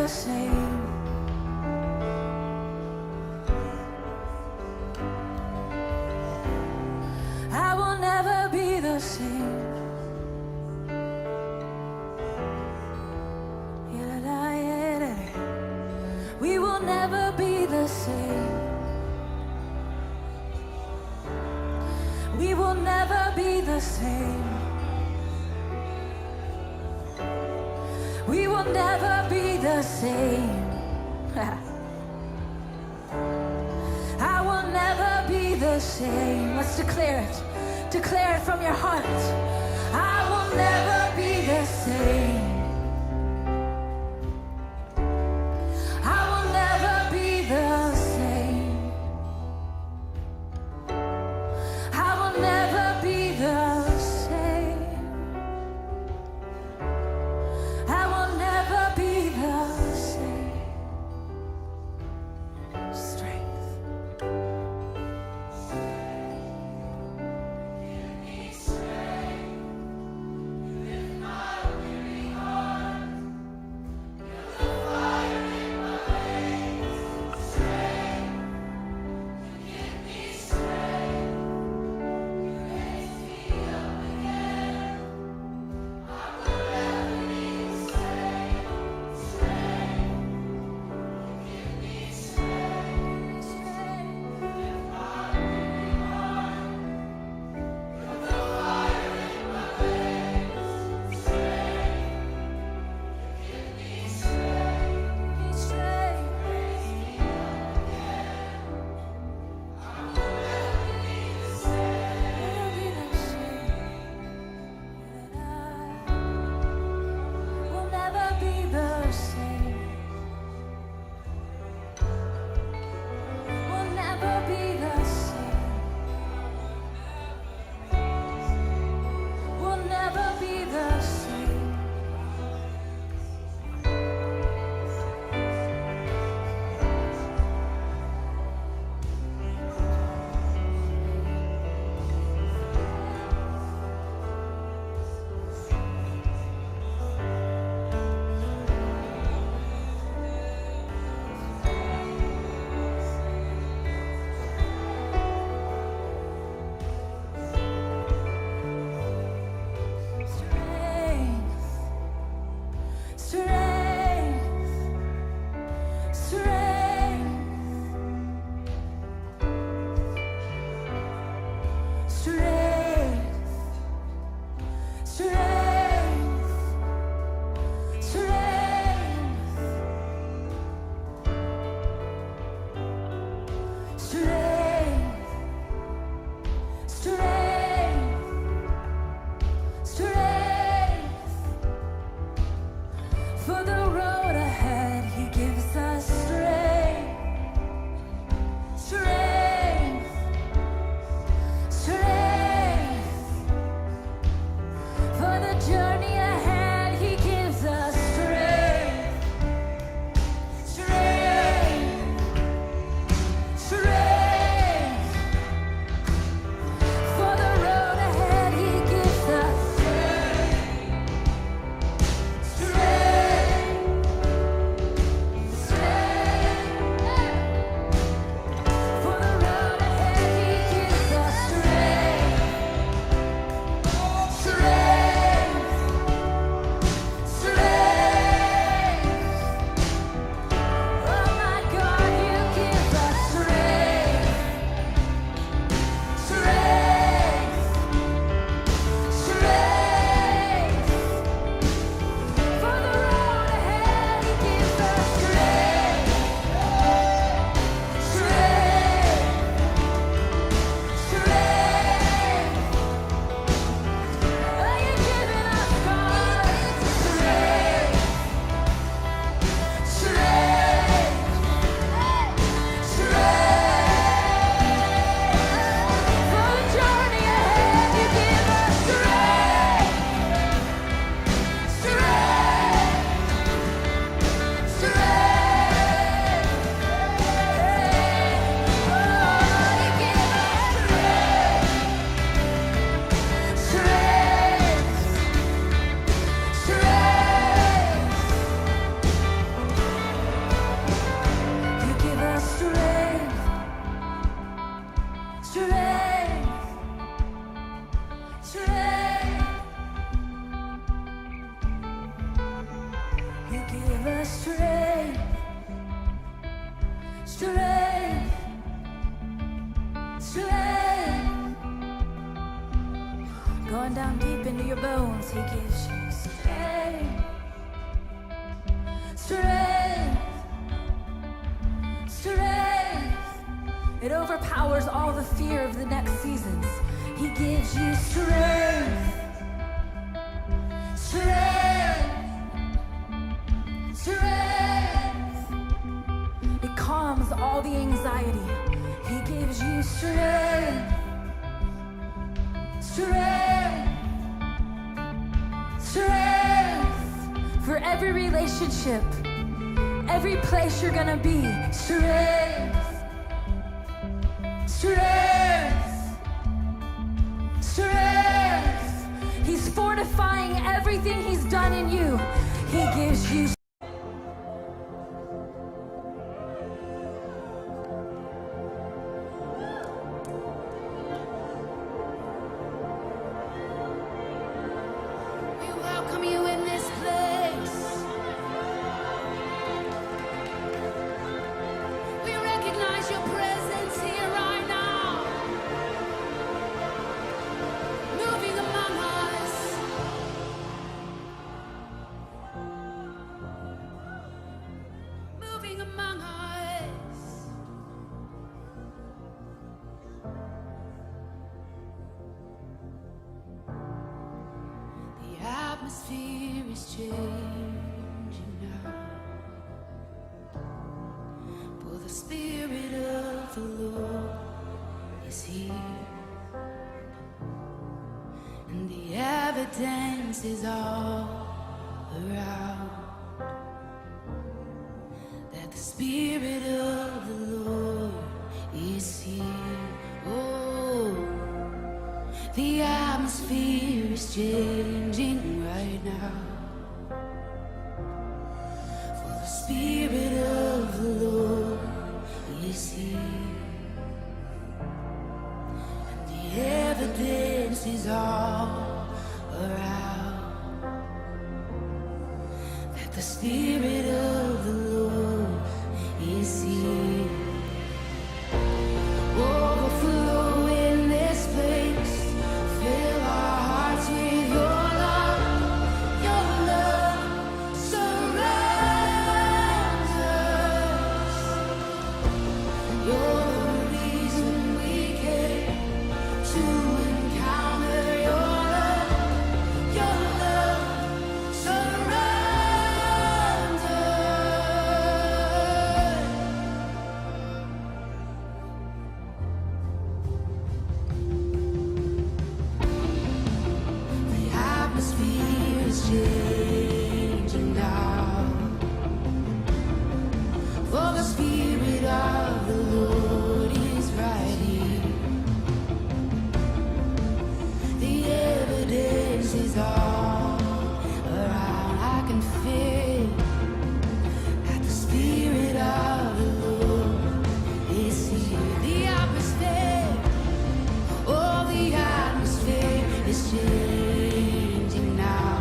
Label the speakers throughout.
Speaker 1: same. I will never be the same. We will never be the same. We will never be the same. We will never be the same. I will never be the same. Let's declare it. Declare it from your heart. I will never be the same. I will never be the same. I will never be the same. I will never be the same. Strength. Give me strength. Lift my weary heart. give us strength, strength, strength. Going down deep into your bones, he gives you strength, strength, strength. It overpowers all the fear of the next seasons. He gives you strength, strength, strength. It calms all the anxiety. He gives you strength, strength, strength. For every relationship, every place you're gonna be, strength, strength, strength. He's fortifying everything he's done in you. He gives you atmosphere is changing now, for the Spirit of the Lord is here, and the evidence is all around that the Spirit of the Lord is here. Oh, the atmosphere is changing right now, for the Spirit of the Lord is here, and the evidence is all around that the Spirit of the Lord is here. Overflow in this place. Fill our hearts with your love. Your love surrounds us. You're the reason we came to encounter your love. Your love surrounds us. The atmosphere is changing now, for the Spirit of the Lord is right here. The evidence is all around. I can feel that the Spirit of the Lord is here. The atmosphere, oh, the atmosphere is changing now,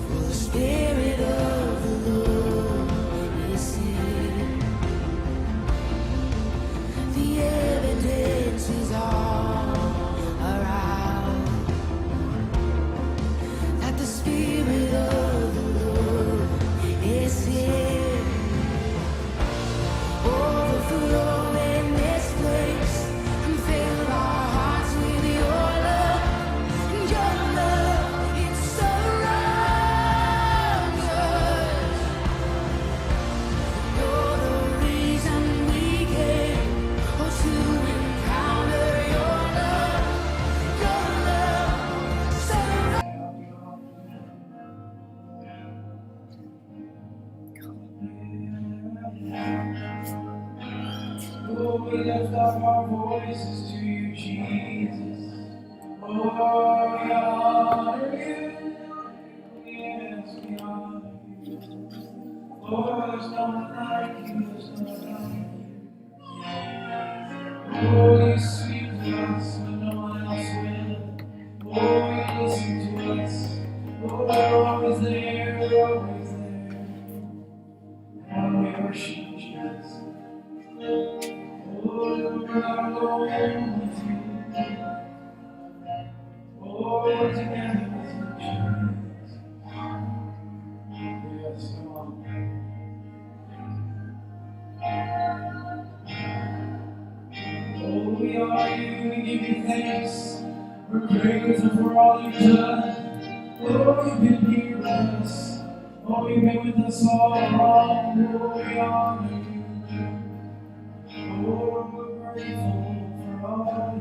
Speaker 1: for the Spirit of the Lord is here. The evidence is all around that the Spirit of the Lord is here. Overflow in this place and fill our hearts with your love. Your love, it surrounds us. You're the reason we came, oh, to encounter your love. Your love surrounds us.
Speaker 2: Oh, we lift up our voices to you, Jesus. Oh, we honor you. Yes, we honor you. Lord, there's no one like you. There's no one like you. Oh, you speak to us when no one else will. Oh, you listen to us. Oh, you're always there. we give you thanks. We're grateful for all you've done. Lord, you've been here with us. Lord, you've been with us all along. Lord, we honor you. Lord, we're grateful for all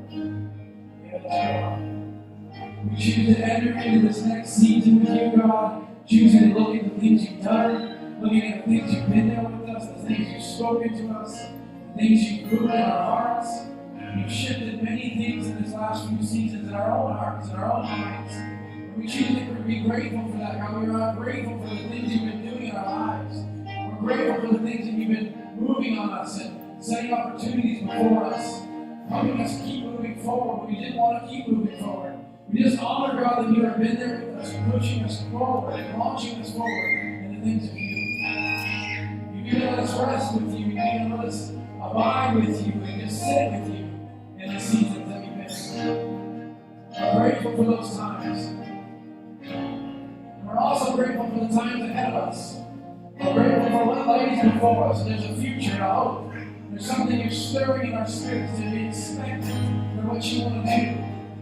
Speaker 2: you are. Yes, God. We choose to enter into this next season with you, God. Choosing to look at the things you've done, looking at the things you've been there with us, the things you've spoken to us, the things you've moved in our hearts. You've shifted many things in this last few seasons in our own hearts, in our own minds. And we choose to be grateful for that, God. We are grateful for the things you've been doing in our lives. We're grateful for the things that you've been moving on us and setting opportunities before us, helping us keep moving forward when we didn't want to keep moving forward. We just honor, God, that you have been there with us, pushing us forward and launching us forward in the things of you. You can let us rest with you. You can let us abide with you and just sit with you in the seasons that we've been through. We're grateful for those times. And we're also grateful for the times ahead of us. We're grateful for what lies before us. There's a future and a hope. There's something you're stirring in our spirits to be expectant for what you want to do.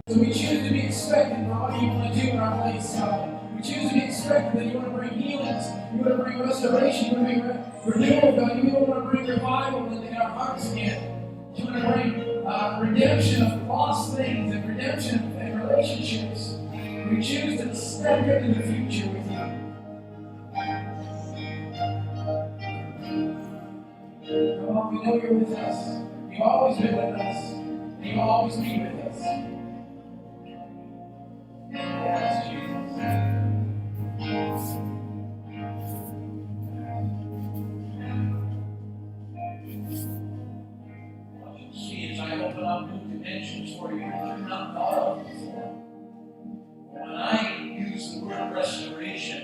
Speaker 2: So we choose to be expectant for what you want to do in our place, God. We choose to be expectant that you want to bring healings, you want to bring restoration, you want to bring renewal, God. You want to bring revival in our hearts again. You want to bring redemption of lost things and redemption of relationships. We choose to step into the future with you. Come on, we know you're with us. You've always been with us. And you'll always be with us. Yes, Jesus. What you see as I open up new dimensions for you that you've not thought of before. When I use the word restoration,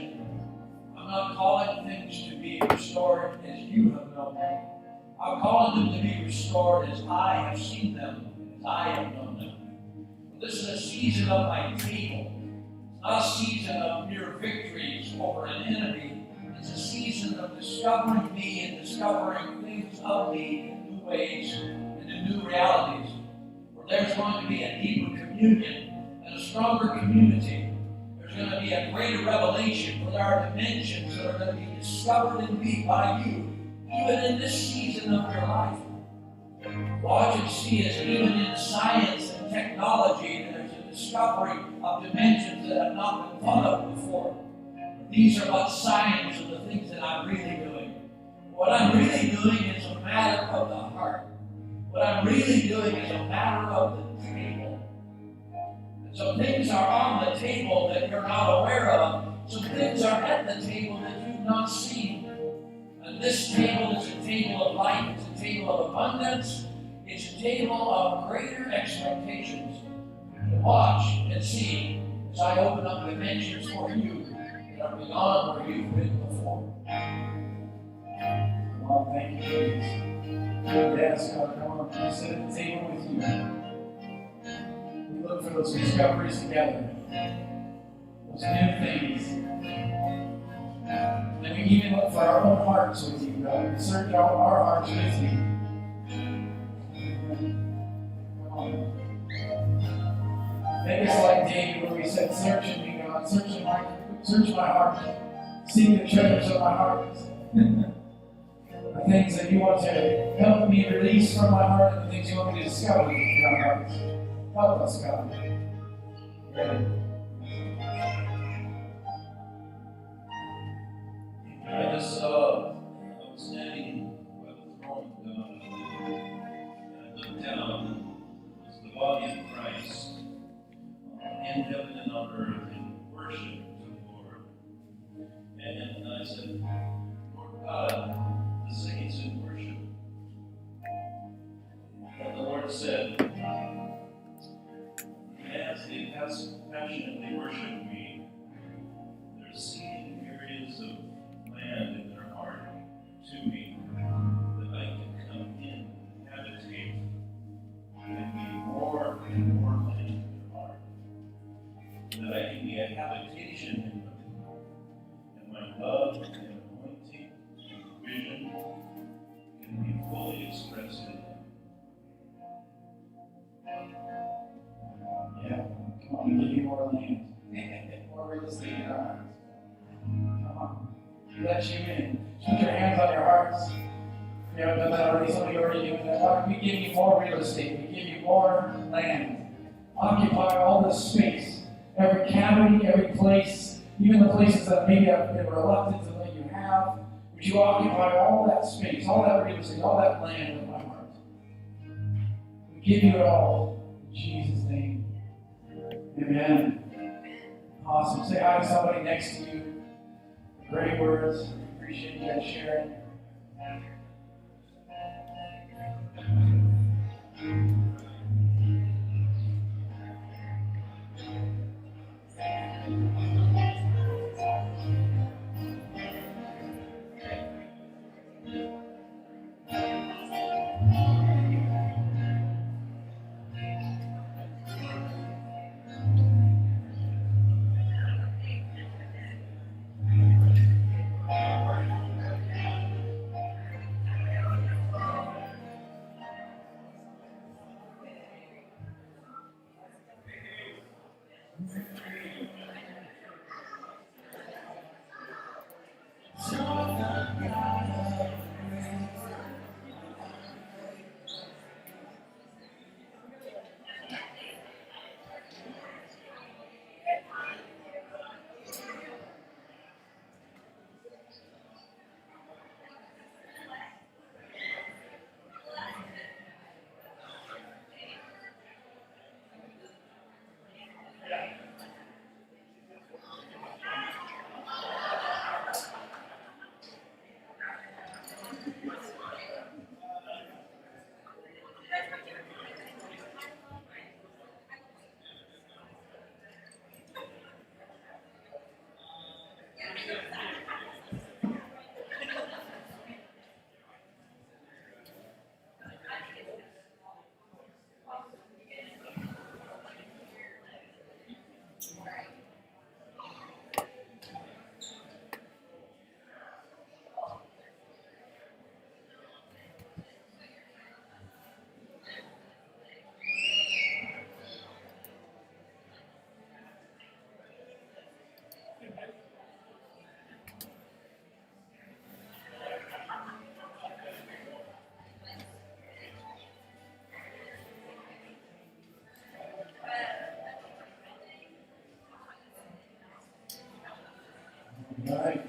Speaker 2: I'm not calling things to be restored as you have known them. I'm calling them to be restored as I have seen them, as I have known them. This is a season of my table. It's not a season of mere victories over an enemy. It's a season of discovering me and discovering things of me in new ways and in new realities. Where there's going to be a deeper communion and a stronger community. There's going to be a greater revelation where there are dimensions that are going to be discovered in me by you, even in this season of your life. Watch and see as even in science and technology, there's a discovery of dimensions that have not been thought of before. These are but signs of the things that I'm really doing. What I'm really doing is a matter of the heart. What I'm really doing is a matter of the table. And some things are on the table that you're not aware of. Some things are at the table that you've not seen. And this table is a table of life. It's a table of abundance. It's a table of greater expectations. Watch and see as I open up dimensions for you that are beyond where you've been before. Come on, thank you, Jesus. Yes, God, come on. We sit at the table with you. We look for those discoveries together. Those new things. And we even look for our own hearts with you, God. We search out our hearts with you. Make us like David when we said, search me, God. Search my heart. See the treasures of my heart. The things that you want to help me release from my heart and the things you want me to discover in our hearts. Help us, God. Yeah.
Speaker 3: I was standing by the throne of God, and I looked down. It was the body of Christ in heaven and on earth in worship to the Lord. And I said, Lord God, the saints in worship. And the Lord said, as they passionately worship me, they're seeking areas of land in their heart to me that I can come in and habitate and be more and more land in their heart. That I can be a habitation in them. And my love and anointing and vision can be fully expressed in them.
Speaker 2: more land, more real estate in our hearts. Come on. Let you in. Just put your hands on your hearts. If you haven't done that already, some of you already doing that. Lord, we give you more real estate. We give you more land. Occupy all this space. Every cavity, every place, even the places that maybe have been reluctant to let you have. Would you occupy all that space, all that real estate, all that land with my heart? We give you it all. In Jesus' name. Amen. Awesome. Say hi to somebody next to you. Great words. Appreciate you guys sharing. All right.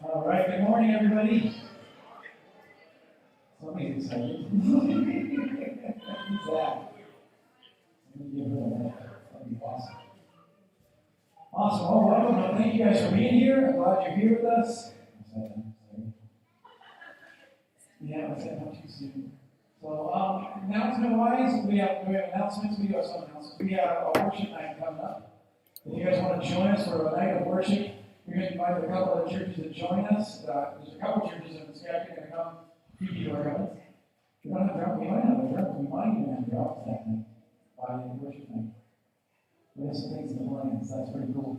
Speaker 2: All right. Good morning, everybody. Somebody's excited. Who's that? Let me give her that. That'd be awesome. Awesome. Well, welcome. Thank you guys for being here. I'm glad you're here with us. Yeah, I said not too soon. So, announcement-wise, we have announcements. We have some announcements. We have a worship night coming up. If you guys want to join us for a night of worship, we're going to invite a couple of churches to join us. There's a couple churches in the sky that are going to come. A few people are coming. We don't have drums. We might have a drum. We might even have drums that night by the worship night. We have some things in the plans. That's pretty cool.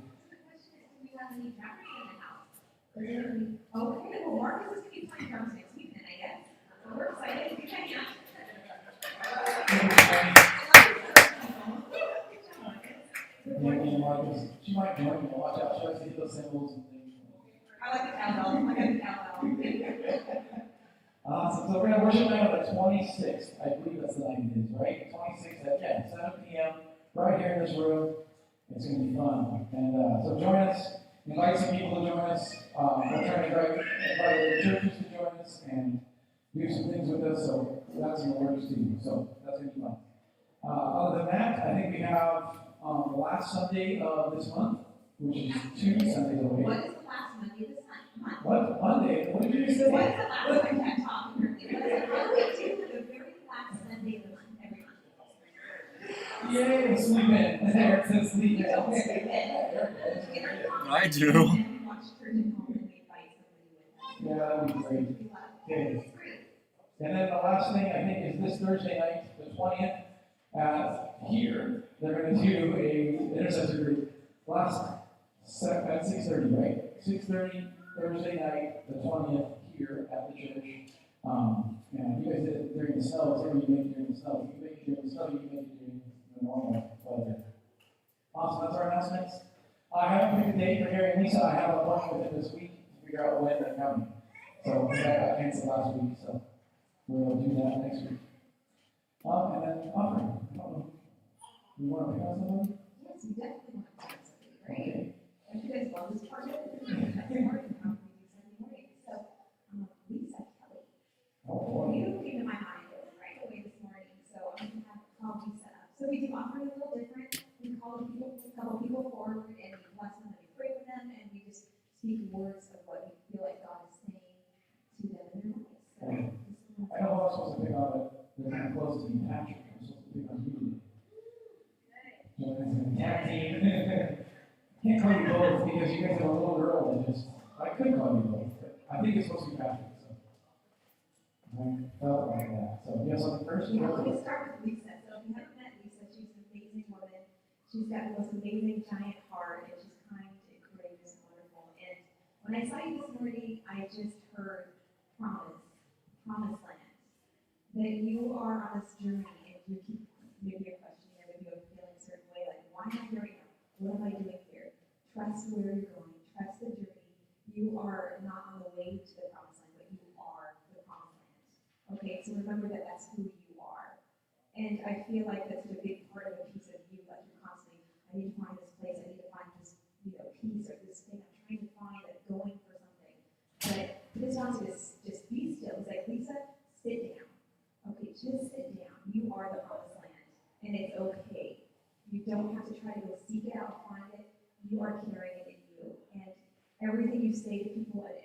Speaker 4: We have any drummers in the house. Okay, well, Marcus is going to be playing drums next week, then I guess. So we're excited. We can hear.
Speaker 2: She might join you. Watch out. She likes to hit those cymbals and things.
Speaker 4: I like the cowbell. I like the cowbell.
Speaker 2: Awesome. So we're going to worship night on the 26th. I believe that's the night it is, right? 26th at 7 p.m. right here in this room. It's going to be fun. And so join us. Invite some people to join us. We're trying to invite the churches to join us and do some things with us. So that's in the works too. So that's going to be fun. Other than that, I think we have the last Sunday of this month, which is 2 Sundays away.
Speaker 4: What is the last Monday this month?
Speaker 2: What? Monday? What did you say?
Speaker 4: What is the last Monday? I can't talk apparently. What do we do for the very last Sunday of the month every month?
Speaker 2: Yay, sleep in. There it says sleep in.
Speaker 5: I do.
Speaker 4: And watch church at home and we invite somebody with us.
Speaker 2: Yeah, that would be great. Okay. And then the last thing I think is this Thursday night, the 20th, here, they're going to do a intercessor group at 6:30, right? 6:30 Thursday night, the 20th, here at the church. And you guys did it during the snow, whatever you make during the snow. If you make it during the snow, you make it during the normal weather. Awesome, that's our announcements. I haven't picked a date for Harry and Lisa. I have a bunch with them this week to figure out when they're coming. So that got canceled last week, so we'll do that next week. And then offering. You want to pick on someone?
Speaker 4: Yes, we definitely want to talk something, right?
Speaker 2: Okay.
Speaker 4: Don't you guys love this part of it? That's part of how we do Sunday morning. So, Lisa Kelly.
Speaker 2: Oh, boy.
Speaker 4: You came to my mind right away this morning, so I'm going to have call Lisa up. So we do offering a little different. We call a couple people forward, and we bless them, and we pray for them, and we just speak words of what we feel like God is saying to them in their lives. So,
Speaker 2: I know I was supposed to pick on it. They're kind of close to me, Patrick. I'm supposed to pick on you. So it's a tag team. Can't call you both because you guys have a little girl that just. I could call you both, but I think it's supposed to be Patrick. So I felt like that. So you have something first?
Speaker 4: yeah, let me start with Lisa. So if you haven't met Lisa, she's an amazing woman. She's got the most amazing giant heart, and she's kind and courageous and wonderful. And when I saw you this morning, I just heard promised land. That you are on this journey, and you keep maybe you're questioning, or maybe you're feeling a certain way, like, why am I here right now? What am I doing here? Trust where you're going. Trust the journey. You are not on the way to the promised land, but you are the promised land. Okay, so remember that that's who you are. And I feel like that's a big part of a piece of you, like you're constantly, I need to find this place, I need to find this, piece or this thing I'm trying to find that's going for something. But this wants you to just be still. It's like, Lisa, sit down. Okay, just sit down. You are the promised land, and it's okay. You don't have to try to go seek it out, find it. You are carrying it in you, and everything you say to people and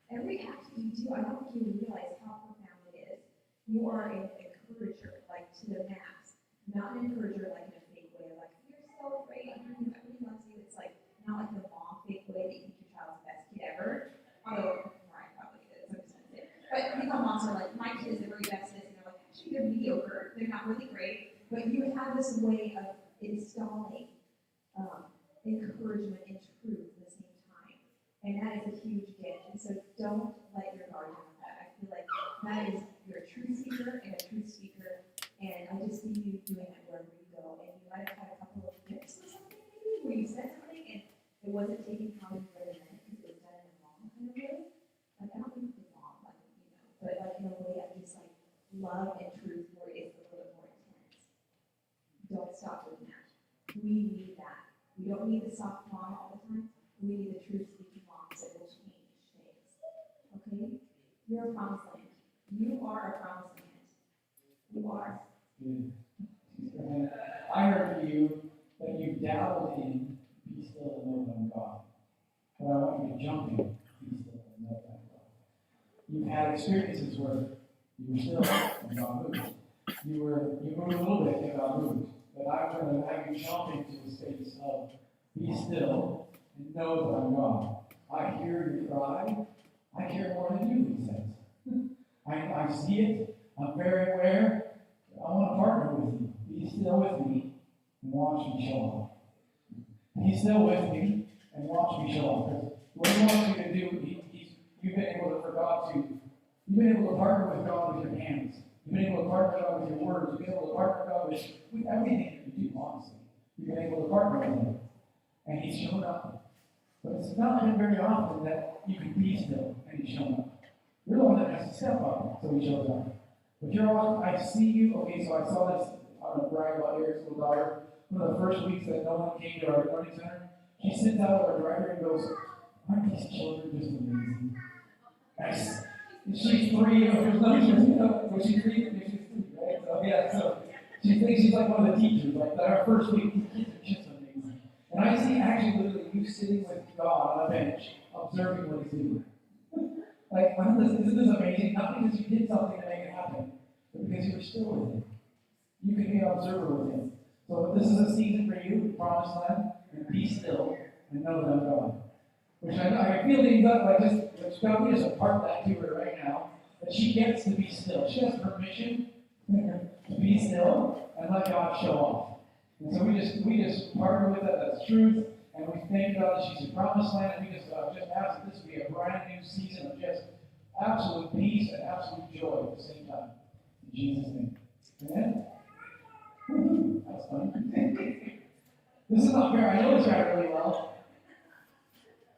Speaker 4: every act that you do, I don't think you realize how profound it is. You are an encourager, like to the max, not an encourager like in a fake way, like you're so great, everybody loves you. It's like not like the mom fake way that you think your child's the best kid ever. Although Ryan probably is, I'm just gonna say. But moms are like, my kid is the very best at this, and they're like, actually they're mediocre, they're not really great. But you have this way of installing encouragement and truth at the same time. And that is a huge gift. And so don't let your guard down with that. I feel like that is, you're a truth seeker and a truth speaker. And I just see you doing that wherever you go. And you might have had a couple of tips or something maybe where you said something and it wasn't taken how you read it because it was done in a wrong kind of way. Like, I don't think it's wrong, like, but like in a way of just like love and truth where it's a little bit more intense. Don't stop doing that. We need that. We don't need the soft mom all the time. We need the truth speaking moms that will change things. Okay? You're a promised land. You are a promised land. You are.
Speaker 2: I heard for you that you dabbled in be still and know that I'm God. But I want you to jump in, be still and know that I'm God. You've had experiences where you were still and God moved. You moved a little bit and God moved. But I'm going to have you jump into the space of be still and know that I'm God. I hear your cry. I care more than you, he says. I see it. I'm very aware. I want to partner with you. Be still with me and watch me show off. Be still with me and watch me show off. Because what he wants you to do, you've been able to partner with God with your hands. You've been able to partner with God with your words. You've been able to partner with God with everything that you do, honestly. You've been able to partner with Him. And He's shown up. But it's not been very often that you can be still and He's shown up. You're the one that has to step up so He shows up. But you're all, I see you. Okay, so I saw this, I'm going to brag about Eric's little daughter. One of the first weeks that no one came to our learning center, she sits out with our director and goes, aren't these children just amazing? She's 3, there's no, was she 3? She's 3, right? So, yeah, so she thinks she's like one of the teachers. Like, our first week, these kids are just amazing. And I see actually literally you sitting with God on a bench, observing what He's doing. Like, isn't this amazing? Not because you did something to make it happen, but because you were still with Him. You can be an observer with Him. So this is a season for you, promised land, and be still and know that I'm God. Which I feel things up, like God, we just impart that to her right now, that she gets to be still. She has permission to be still and let God show off. And so we just partner with that. That's truth, and we thank God that she's a promised land, and we just ask that this be a brand new season of just absolute peace and absolute joy at the same time. In Jesus' name. Amen? That's funny. This is not fair. I know it's right really well.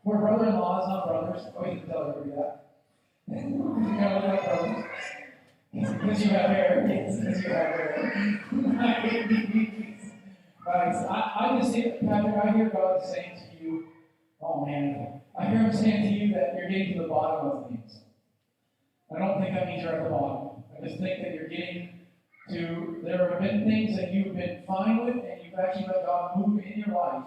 Speaker 2: We're brother-in-laws, not brothers. Oh, you can tell everybody that. You gotta look like brothers. Because you have hair. Yes, because you have hair. I just hear, Patrick, I hear God saying to you, oh man, I hear him saying to you that you're getting to the bottom of things. I don't think that means you're at the bottom. I just think that you're getting to, there have been things that you've been fine with, and you've actually let God move in your life,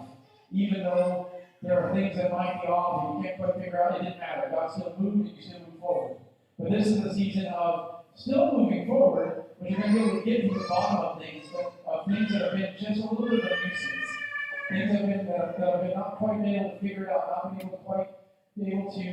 Speaker 2: even though there are things that might be off and you can't quite figure out. It didn't matter. God still moved, and you still move forward. But this is the season of still moving forward, but you're going to be able to get to the bottom of things that have been just a little bit of a nuisance. Things that have been not quite been able to figure it out, not been able to quite be able to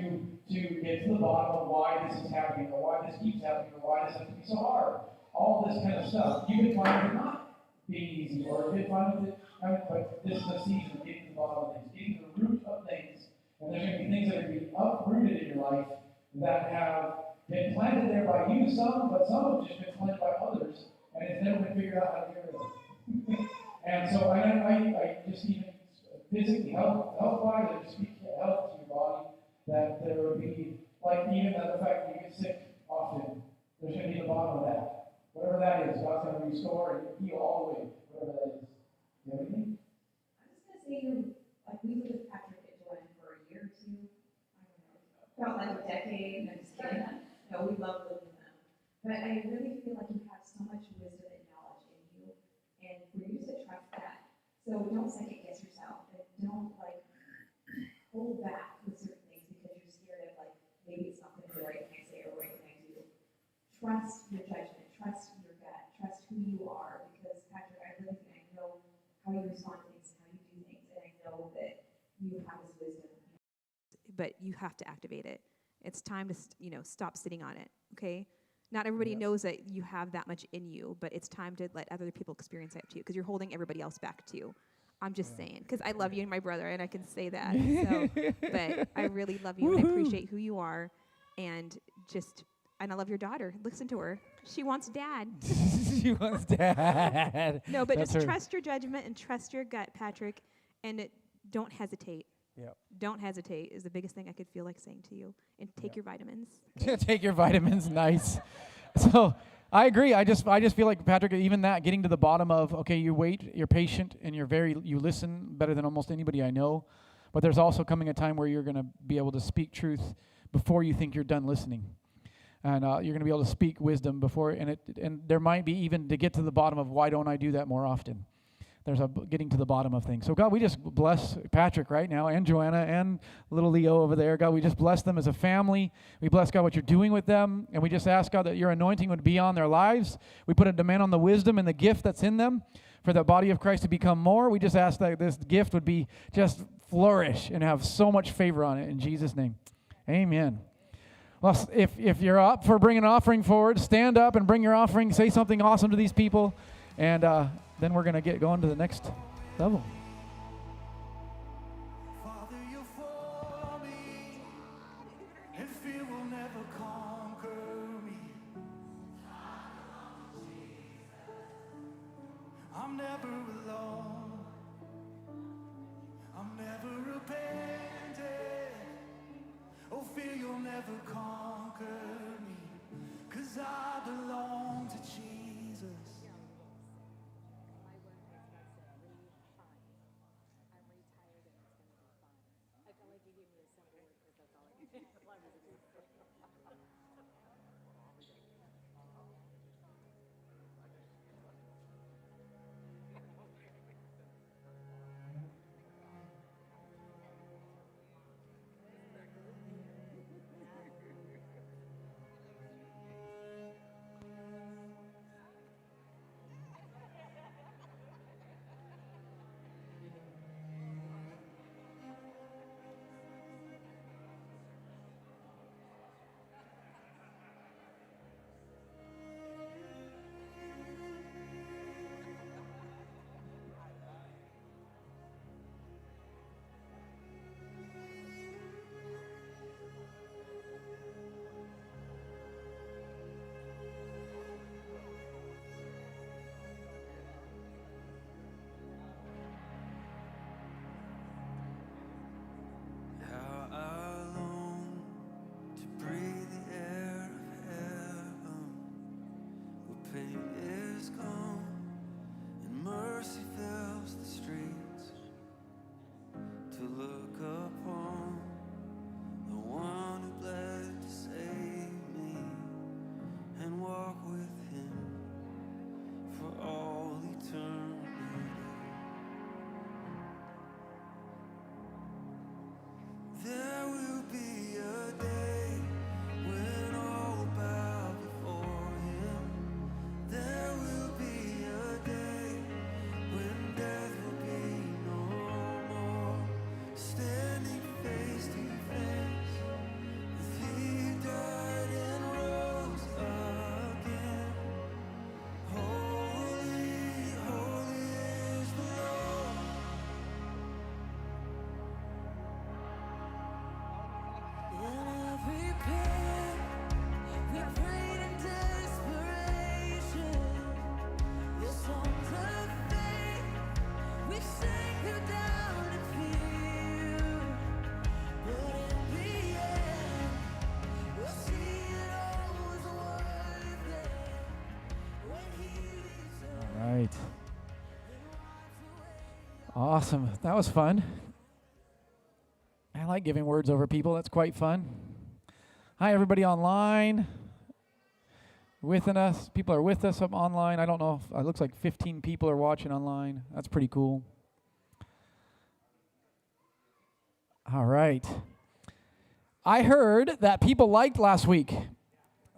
Speaker 2: get to the bottom of why this is happening, or why this keeps happening, or why this has to be so hard. All this kind of stuff. You've been fine with it not being easy, or you've been fine with it, but this is the season of getting to the bottom of things, getting to the root of things. And there's going to be things that are going to be uprooted in your life that have been planted there by you, but some have just been planted by others, and it's never been figured out how to get rid of it. And so I just even physically, health-wise, I just speak health to your body, that there would be, like even the fact that you get sick often, there's going to be the bottom of that. Whatever that is, God's going to restore and heal all the way, whatever that is. You have anything?
Speaker 4: I'm just going to say, we lived with Patrick and Joanne for a year or two. I don't know. Felt like a decade. I'm just kidding. No, we love living with them. But I really feel like you have so much wisdom and knowledge in you, and for you to trust that. So don't second guess yourself, and don't hold back with certain things because you're scared of maybe it's not going to be the right thing I say or the right thing I do. Trust your judgment, trust your gut, trust who you are. Because Patrick, I really think I know how you respond to things and how you do things, and I know that you have this wisdom.
Speaker 5: But you have to activate it. It's time to stop sitting on it. Okay. Not everybody knows that you have that much in you, but it's time to let other people experience that too, because you're holding everybody else back too. I'm just saying, because I love you and my brother, and I can say that. So, but I really love you and I appreciate who you are, and I love your daughter. Listen to her. She wants dad.
Speaker 6: She wants dad.
Speaker 5: No, but
Speaker 6: That's
Speaker 5: just
Speaker 6: her.
Speaker 5: trust your judgment and trust your gut, Patrick, and don't hesitate.
Speaker 6: Yep.
Speaker 5: Don't hesitate is the biggest thing I could feel like saying to you. And take your vitamins.
Speaker 6: Take your vitamins. Nice. So I agree. I just feel like, Patrick, even that, getting to the bottom of, okay, you wait, you're patient, and you listen better than almost anybody I know. But there's also coming a time where you're going to be able to speak truth before you think you're done listening. And you're going to be able to speak wisdom before, and there might be even to get to the bottom of why don't I do that more often. There's getting to the bottom of things. So God, we just bless Patrick right now, and Joanna, and little Leo over there. God, we just bless them as a family. We bless, God, what you're doing with them. And we just ask, God, that your anointing would be on their lives. We put a demand on the wisdom and the gift that's in them for the body of Christ to become more. We just ask that this gift would be just flourish and have so much favor on it in Jesus' name. Amen. Well, if you're up for bringing an offering forward, stand up and bring your offering. Say something awesome to these people. And then we're going to get going to the next level.
Speaker 7: Father, you're for me, and fear will never conquer me. I'm never alone. I'm never abandoned. Oh, fear you'll never conquer me, 'cause I belong to Jesus. look upon the one who bled to save me and walk with him for all eternity. There will be a day when all will bow before him. There will be a day when death will be no more. Standing face to face with he who died and rose again. Holy, holy is the Lord.
Speaker 1: In every pit, we prayed in desperation. Your songs of faith, we sang you down in fear. But in the end, we'll see it all was worth it when he returned.
Speaker 6: All right. Awesome. That was fun. I like giving words over people. That's quite fun. Hi, everybody online. With us. People are with us up online. I don't know if it looks like 15 people are watching online. That's pretty cool. All right. I heard that people liked last week.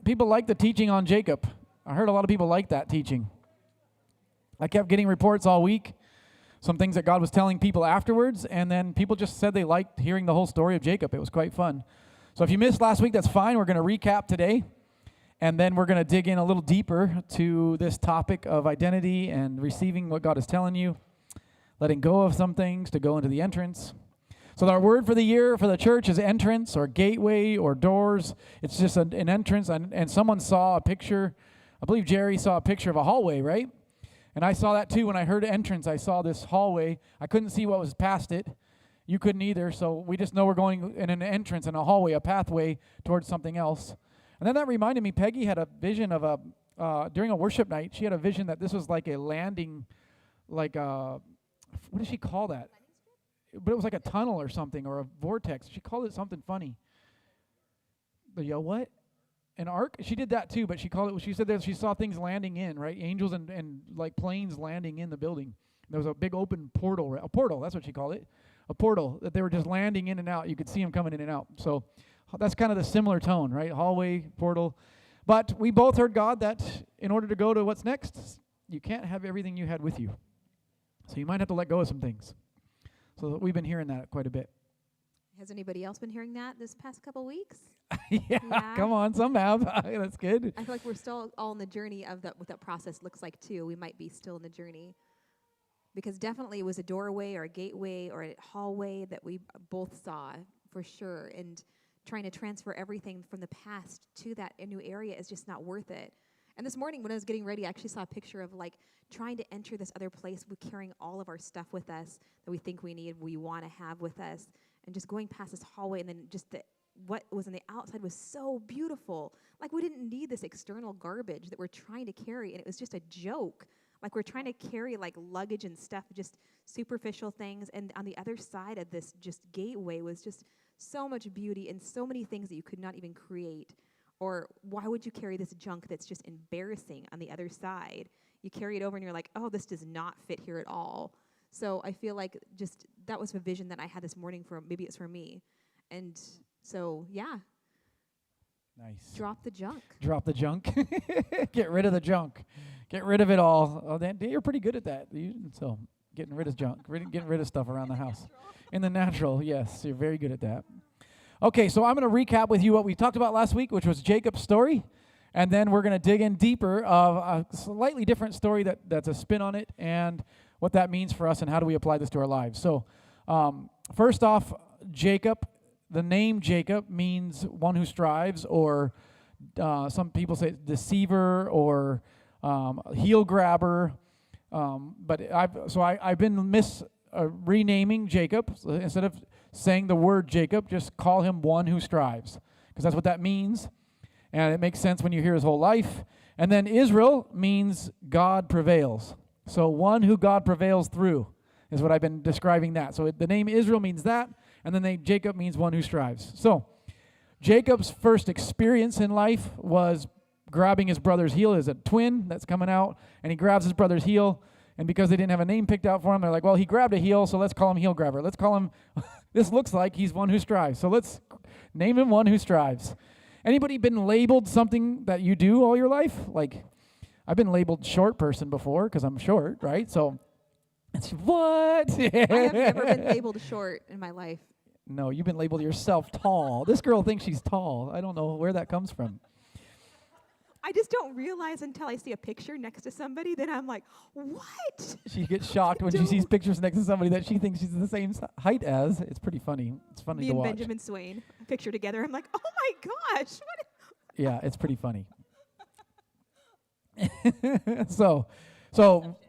Speaker 6: People liked the teaching on Jacob. I heard a lot of people liked that teaching. I kept getting reports all week. Some things that God was telling people afterwards, and then people just said they liked hearing the whole story of Jacob. It was quite fun. So if you missed last week, that's fine. We're going to recap today, and then we're going to dig in a little deeper to this topic of identity and receiving what God is telling you, letting go of some things to go into the entrance. So our word for the year for the church is entrance or gateway or doors. It's just an entrance, and someone saw a picture. I believe Jerry saw a picture of a hallway, right? And I saw that too when I heard entrance. I saw this hallway. I couldn't see what was past it. You couldn't either. So we just know we're going in an entrance, in a hallway, a pathway towards something else. And then that reminded me, Peggy had a vision of during a worship night, she had a vision that this was like a landing, what does she call that? But it was like a tunnel or something, or a vortex. She called it something funny. What? An ark? She did that too, but she said that she saw things landing in, right? Angels and like planes landing in the building. There was a big open portal, a portal, that's what she called it. A portal, that they were just landing in and out. You could see them coming in and out. So that's kind of the similar tone, right? Hallway, portal. But we both heard God that in order to go to what's next, you can't have everything you had with you. So you might have to let go of some things. So we've been hearing that quite a bit.
Speaker 5: Has anybody else been hearing that this past couple weeks?
Speaker 6: Yeah, come on, some have. That's good.
Speaker 5: I feel like we're still all in the journey of what that process looks like too. We might be still in the journey. Because definitely it was a doorway or a gateway or a hallway that we both saw for sure. And trying to transfer everything from the past to that new area is just not worth it. And this morning when I was getting ready, I actually saw a picture of like trying to enter this other place with carrying all of our stuff with us that we think we need, we want to have with us, and just going past this hallway, and then just what was on the outside was so beautiful. Like we didn't need this external garbage that we're trying to carry, and it was just a joke. Like we're trying to carry like luggage and stuff, just superficial things, and on the other side of this just gateway was just so much beauty and so many things that you could not even create. Or why would you carry this junk that's just embarrassing on the other side? You carry it over and you're like, oh, this does not fit here at all. So I feel like just that was a vision that I had this morning maybe it's for me. And so, yeah.
Speaker 6: Nice.
Speaker 5: Drop the junk.
Speaker 6: Drop the junk. Get rid of the junk. Get rid of it all. Oh, you're pretty good at that. So getting rid of junk, getting rid of stuff around the house. In the natural, yes, you're very good at that. Okay, so I'm going to recap with you what we talked about last week, which was Jacob's story. And then we're going to dig in deeper of a slightly different story that's a spin on it and what that means for us and how do we apply this to our lives. So first off, Jacob, the name Jacob means one who strives, or some people say deceiver or heel grabber. But I've been renaming Jacob. So instead of saying the word Jacob, just call him one who strives, because that's what that means. And it makes sense when you hear his whole life. And then Israel means God prevails. So one who God prevails through. is what I've been describing that. So the name Israel means that, and the name Jacob means one who strives. So Jacob's first experience in life was grabbing his brother's heel. As a twin that's coming out, and he grabs his brother's heel, and because they didn't have a name picked out for him, they're like, well, he grabbed a heel, so let's call him heel grabber. Let's call him, this looks like he's one who strives, so let's name him one who strives. Anybody been labeled something that you do all your life? Like, I've been labeled short person before because I'm short, right? So, it's what?
Speaker 5: I have never been labeled short in my life.
Speaker 6: No, you've been labeled yourself tall. This girl thinks she's tall. I don't know where that comes from.
Speaker 5: I just don't realize until I see a picture next to somebody, then I'm like, what?
Speaker 6: She gets shocked when she sees pictures next to somebody that she thinks she's the same height as. It's pretty funny. It's funny
Speaker 5: Me
Speaker 6: to
Speaker 5: and
Speaker 6: watch.
Speaker 5: Benjamin Swain, a picture together. I'm like, oh my gosh. What?
Speaker 6: Yeah, it's pretty funny. So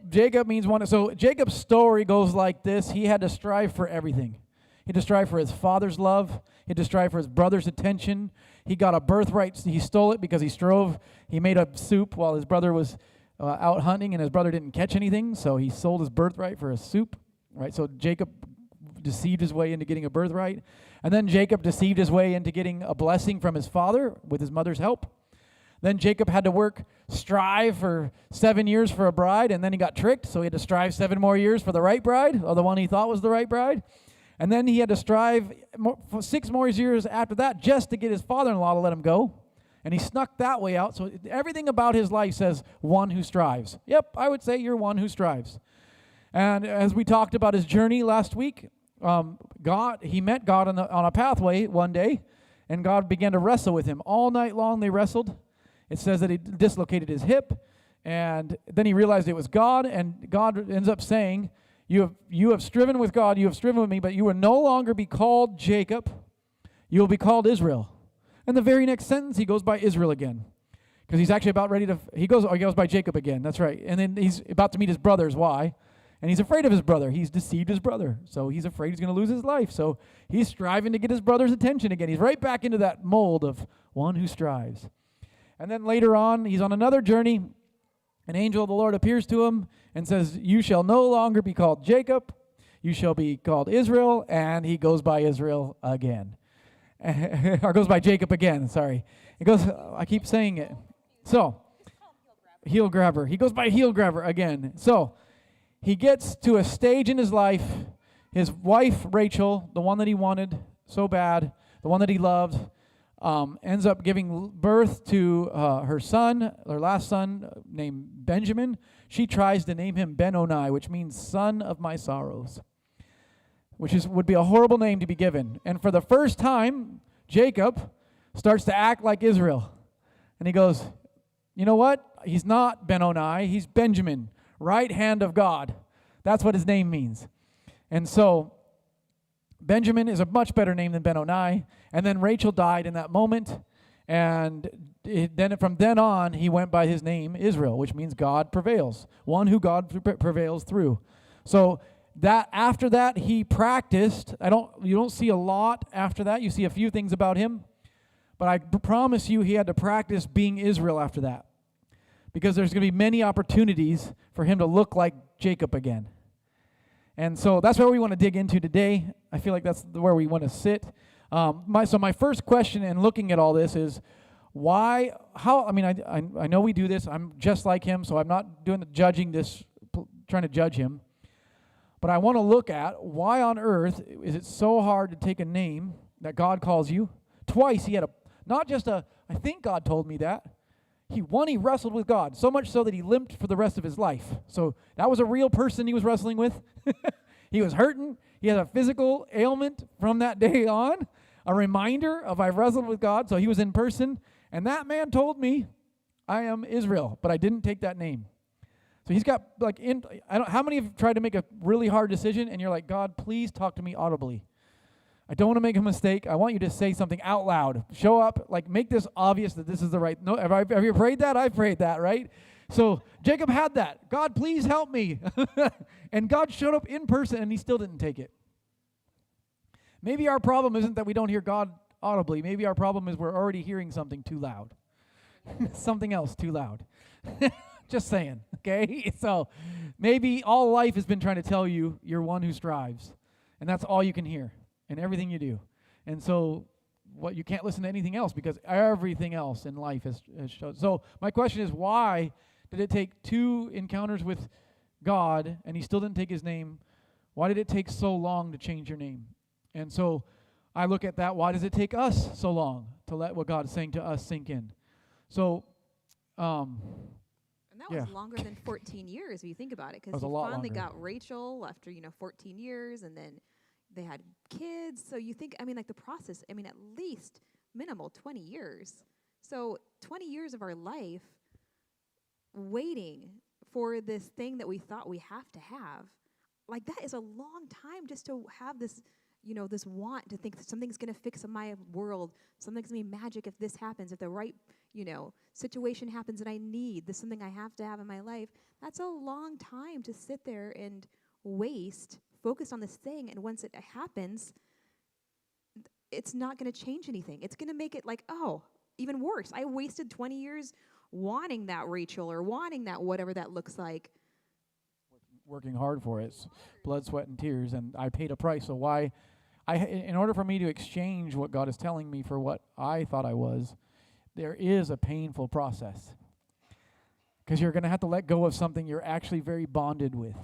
Speaker 6: Jacob means one. So Jacob's story goes like this. He had to strive for everything. He had to strive for his father's love. He had to strive for his brother's attention. He got a birthright. He stole it because he strove. He made a soup while his brother was out hunting, and his brother didn't catch anything, so he sold his birthright for a soup. Right. So Jacob deceived his way into getting a birthright, and then Jacob deceived his way into getting a blessing from his father with his mother's help. Then Jacob had to strive for 7 years for a bride, and then he got tricked, so he had to strive 7 more years for the right bride, or the one he thought was the right bride. And then he had to strive for 6 more years after that just to get his father-in-law to let him go. And he snuck that way out. So everything about his life says one who strives. Yep, I would say you're one who strives. And as we talked about his journey last week, he met God on a pathway one day, and God began to wrestle with him. All night long they wrestled. It says that he dislocated his hip, and then he realized it was God, and God ends up saying, You have striven with God, you have striven with me, but you will no longer be called Jacob. You will be called Israel. And the very next sentence, he goes by Israel again. Because he's actually about ready to, he goes by Jacob again. That's right. And then he's about to meet his brothers. Why? And he's afraid of his brother. He's deceived his brother. So he's afraid he's going to lose his life. So he's striving to get his brother's attention again. He's right back into that mold of one who strives. And then later on, he's on another journey. An angel of the Lord appears to him and says, you shall no longer be called Jacob, you shall be called Israel, and he goes by Israel again. Or goes by Jacob again, sorry. He goes, I keep saying it. So, heel grabber. He goes by heel grabber again. So, he gets to a stage in his life, his wife, Rachel, the one that he wanted so bad, the one that he loved, ends up giving birth to her son, her last son, named Benjamin. She tries to name him Ben-Oni, which means son of my sorrows, which would be a horrible name to be given. And for the first time, Jacob starts to act like Israel. And he goes, you know what? He's not Ben-Oni, he's Benjamin, right hand of God. That's what his name means. And so Benjamin is a much better name than Ben-Oni. And then Rachel died in that moment. And then from then on, he went by his name Israel, which means God prevails, one who God prevails through. So that after that, he practiced. You don't see a lot after that. You see a few things about him. But I promise you, he had to practice being Israel after that. Because there's going to be many opportunities for him to look like Jacob again. And so that's where we want to dig into today. I feel like that's where we want to sit. My first question in looking at all this is, I know we do this. I'm just like him, so I'm not doing the judging this, trying to judge him. But I want to look at why on earth is it so hard to take a name that God calls you? Twice he had I think God told me that. He wrestled with God, so much so that he limped for the rest of his life. So that was a real person he was wrestling with. He was hurting. He had a physical ailment from that day on, a reminder of I've wrestled with God. So he was in person, and that man told me, I am Israel, but I didn't take that name. So he's got how many have tried to make a really hard decision, and you're like, God, please talk to me audibly. I don't want to make a mistake. I want you to say something out loud. Show up, make this obvious that this is the right. No, have you prayed that? I prayed that, right? So Jacob had that. God, please help me. And God showed up in person, and he still didn't take it. Maybe our problem isn't that we don't hear God audibly. Maybe our problem is we're already hearing something too loud. Something else too loud. Just saying, okay? So maybe all life has been trying to tell you you're one who strives. And that's all you can hear in everything you do. And so you can't listen to anything else because everything else in life has shown. So my question is, why did it take 2 encounters with God and he still didn't take his name? Why did it take so long to change your name? And so I look at that. Why does it take us so long to let what God is saying to us sink in? So,
Speaker 5: And that was
Speaker 6: Yeah.
Speaker 5: longer than 14 years if you think about it,
Speaker 6: That
Speaker 5: because
Speaker 6: was a
Speaker 5: he
Speaker 6: lot
Speaker 5: finally
Speaker 6: longer.
Speaker 5: got Rachel after 14 years, and then they had kids. So you think, like the process. At least minimal 20 years. So 20 years of our life waiting for this thing that we thought we have to have, like that is a long time just to have this. This want to think that something's going to fix my world, something's going to be magic if this happens, if the right, situation happens that I need, this is something I have to have in my life. That's a long time to sit there and waste, focused on this thing, and once it happens, it's not going to change anything. It's going to make it like, oh, even worse. I wasted 20 years wanting that Rachel or wanting that whatever that looks like.
Speaker 6: Working hard for it, blood, sweat, and tears, and I paid a price. So why, in order for me to exchange what God is telling me for what I thought I was, there is a painful process. Because you're going to have to let go of something you're actually very bonded with.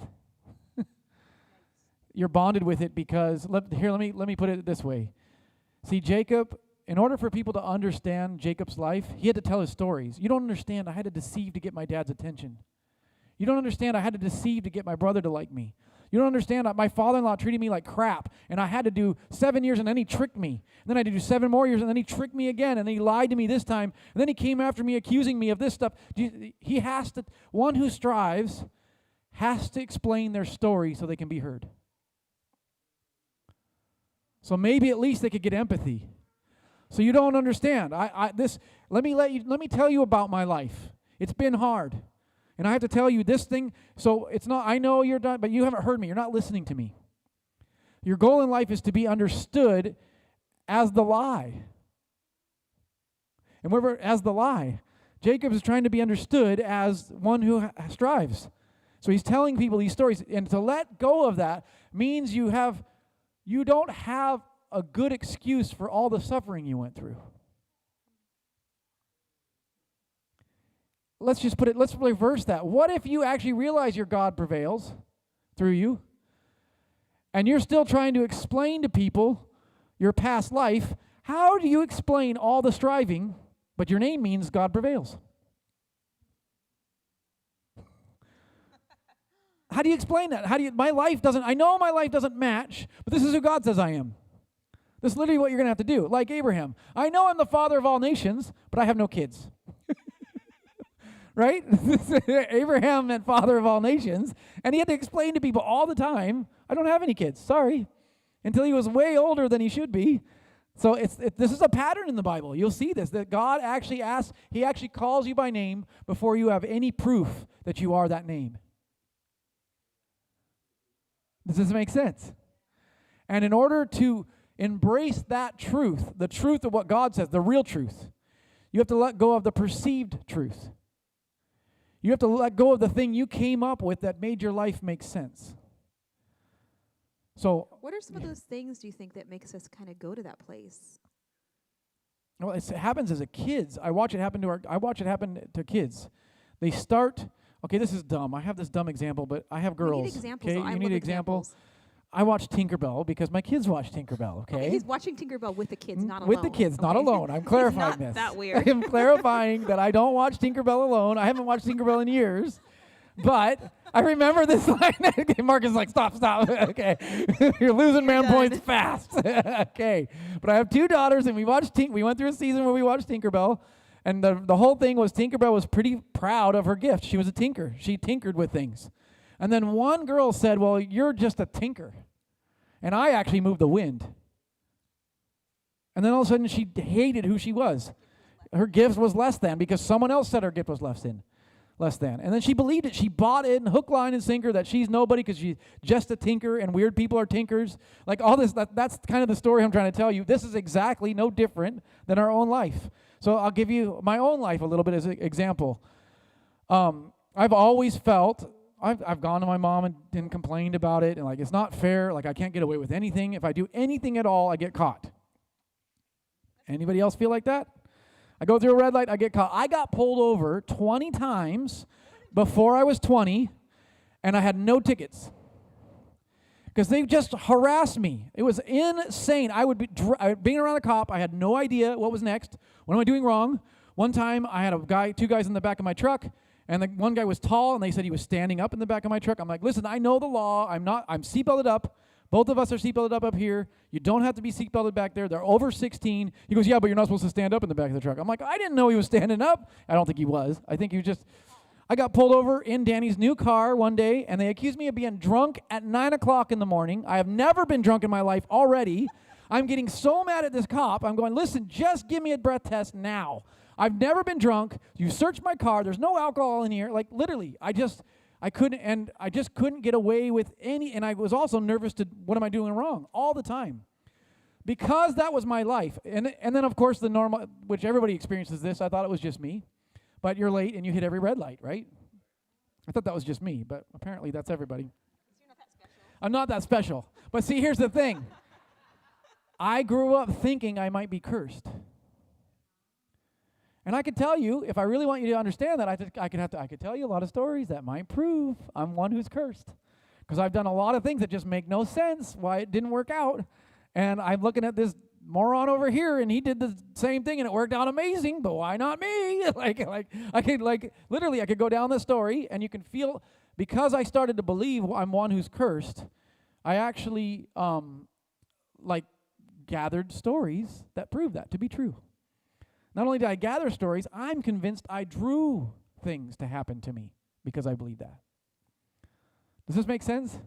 Speaker 6: You're bonded with it because, let me put it this way. See, Jacob, in order for people to understand Jacob's life, he had to tell his stories. You don't understand, I had to deceive to get my dad's attention. You don't understand, I had to deceive to get my brother to like me. You don't understand, my father-in-law treated me like crap, and I had to do 7 years, and then he tricked me. And then I had to do 7 more years, and then he tricked me again, and then he lied to me this time, and then he came after me accusing me of this stuff. He has to, one who strives has to explain their story so they can be heard. So maybe at least they could get empathy. So you don't understand. Let me tell you about my life. It's been hard. And I have to tell you this thing, so it's not, I know you're done, but you haven't heard me. You're not listening to me. Your goal in life is to be understood as the lie. And we're as the lie. Jacob is trying to be understood as one who strives. So he's telling people these stories. And to let go of that means you don't have a good excuse for all the suffering you went through. Let's reverse that. What if you actually realize your God prevails through you, and you're still trying to explain to people your past life? How do you explain all the striving, but your name means God prevails? How do you explain that? I know my life doesn't match, but this is who God says I am. This is literally what you're going to have to do. Like Abraham. I know I'm the father of all nations, but I have no kids. Right? Abraham meant father of all nations, and he had to explain to people all the time, I don't have any kids, sorry, until he was way older than he should be. So this is a pattern in the Bible. You'll see this, that God actually he actually calls you by name before you have any proof that you are that name. Does this make sense? And in order to embrace that truth, the truth of what God says, the real truth, you have to let go of the perceived truth. You have to let go of the thing you came up with that made your life make sense. So,
Speaker 5: What are some of those things do you think that makes us kind of go to that place?
Speaker 6: well, it happens as a kids. I watch it happen to kids. They start. Okay, this is dumb. I have this dumb example, but I have girls.
Speaker 5: We need examples.
Speaker 6: Okay,
Speaker 5: though. I
Speaker 6: you need
Speaker 5: love
Speaker 6: an example.
Speaker 5: examples.
Speaker 6: I watch Tinkerbell because my kids watch Tinkerbell. Okay.
Speaker 5: He's watching Tinkerbell with the kids, not alone.
Speaker 6: With the kids, not
Speaker 5: okay?
Speaker 6: alone. I'm clarifying
Speaker 5: It's not
Speaker 6: this.
Speaker 5: that weird.
Speaker 6: I'm clarifying that I don't watch Tinkerbell alone. I haven't watched Tinkerbell in years. But I remember this line. Okay, Mark is like, stop. Okay. You're losing man points fast. Okay. But I have 2 daughters, and we went through a season where we watched Tinkerbell. And the whole thing was Tinkerbell was pretty proud of her gift. She was a tinker. She tinkered with things. And then one girl said, well, you're just a tinker. And I actually moved the wind. And then all of a sudden she hated who she was. Her gift was less than because someone else said her gift was less than. And then she believed it. She bought it, hook, line, and sinker, that she's nobody because she's just a tinker and weird people are tinkers. Like all this, that's kind of the story I'm trying to tell you. This is exactly no different than our own life. So I'll give you my own life a little bit as an example. I've always felt, I've gone to my mom and complained about it, and like, it's not fair, like I can't get away with anything. If I do anything at all, I get caught. Anybody else feel like that? I go through a red light, I get caught. I got pulled over 20 times before I was 20, and I had no tickets. Because they just harassed me. It was insane. I would be being around a cop. I had no idea what was next. What am I doing wrong? One time, I had two guys in the back of my truck, and the one guy was tall, and they said he was standing up in the back of my truck. I'm like, listen, I know the law. I'm seatbelted up. Both of us are seatbelted up here. You don't have to be seatbelted back there. They're over 16. He goes, yeah, but you're not supposed to stand up in the back of the truck. I'm like, I didn't know he was standing up. I don't think he was. I think he was just... I got pulled over in Danny's new car one day, and they accused me of being drunk at 9 o'clock in the morning. I have never been drunk in my life already. I'm getting so mad at this cop. I'm going, listen, just give me a breath test now. I've never been drunk. You searched my car. There's no alcohol in here. Like, literally, I just couldn't get away with any, and I was also nervous to, what am I doing wrong? All the time. Because that was my life. And then, of course, the normal, which everybody experiences this. I thought it was just me. But you're late and you hit every red light, right? I thought that was just me, but apparently that's everybody.
Speaker 5: You're not that special.
Speaker 6: I'm not that special. But see, here's the thing. I grew up thinking I might be cursed. And I could tell you, if I really want you to understand that, I could tell you a lot of stories that might prove I'm one who's cursed. Because I've done a lot of things that just make no sense why it didn't work out. And I'm looking at this moron over here, and he did the same thing, and it worked out amazing, but why not me? I could go down the story, and you can feel, because I started to believe I'm one who's cursed, I actually, gathered stories that prove that to be true. Not only did I gather stories, I'm convinced I drew things to happen to me because I believe that. Does this make sense?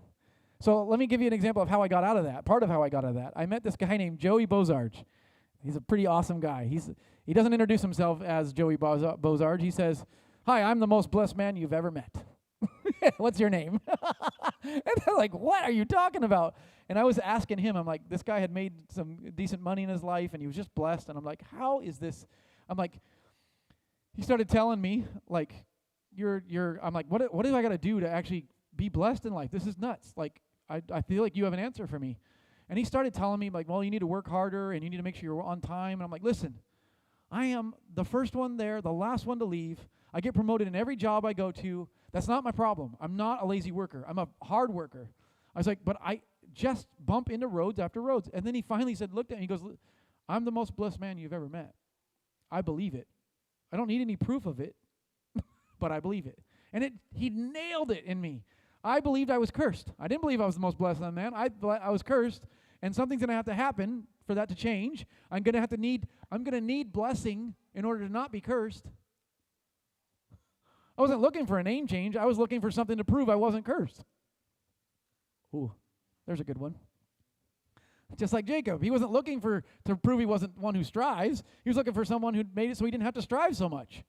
Speaker 6: So let me give you an example of how I got out of that. Part of how I got out of that. I met this guy named Joey Bozarge. He's a pretty awesome guy. He doesn't introduce himself as Joey Bozarge. He says, hi, I'm the most blessed man you've ever met. What's your name? And they're like, what are you talking about? And I was asking him, I'm like, this guy had made some decent money in his life, and he was just blessed. And I'm like, how is this? I'm like, he started telling me, like, I'm like, what do I got to do to actually be blessed in life? This is nuts. Like, I feel like you have an answer for me. And he started telling me, like, well, you need to work harder, and you need to make sure you're on time. And I'm like, listen, I am the first one there, the last one to leave. I get promoted in every job I go to. That's not my problem. I'm not a lazy worker. I'm a hard worker. I was like, but I just bump into roads after roads. And then he finally looked at me, he goes, I'm the most blessed man you've ever met. I believe it. I don't need any proof of it, but I believe it. And he nailed it in me. I believed I was cursed. I didn't believe I was the most blessed man. I was cursed, and something's going to have to happen for that to change. I'm going to need blessing in order to not be cursed. I wasn't looking for a name change. I was looking for something to prove I wasn't cursed. Ooh, there's a good one. Just like Jacob, he wasn't looking to prove he wasn't one who strives. He was looking for someone who made it so he didn't have to strive so much.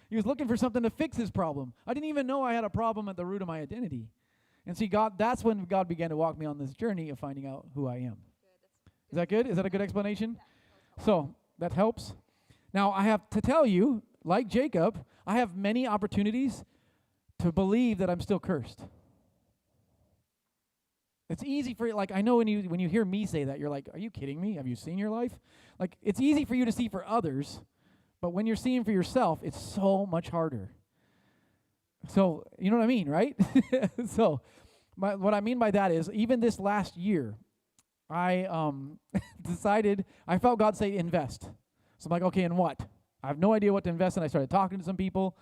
Speaker 6: He was looking for something to fix his problem. I didn't even know I had a problem at the root of my identity. And see, that's when God began to walk me on this journey of finding out who I am. Is that good? Is that a good explanation? So, that helps. Now, I have to tell you, like Jacob, I have many opportunities to believe that I'm still cursed. It's easy for you, like, I know when you hear me say that, you're like, are you kidding me? Have you seen your life? Like, it's easy for you to see for others, but when you're seeing for yourself, it's so much harder. So, you know what I mean, right? So, what I mean by that is, even this last year, I I felt God say invest. So I'm like, okay, in what? I have no idea what to invest in. I started talking to some people,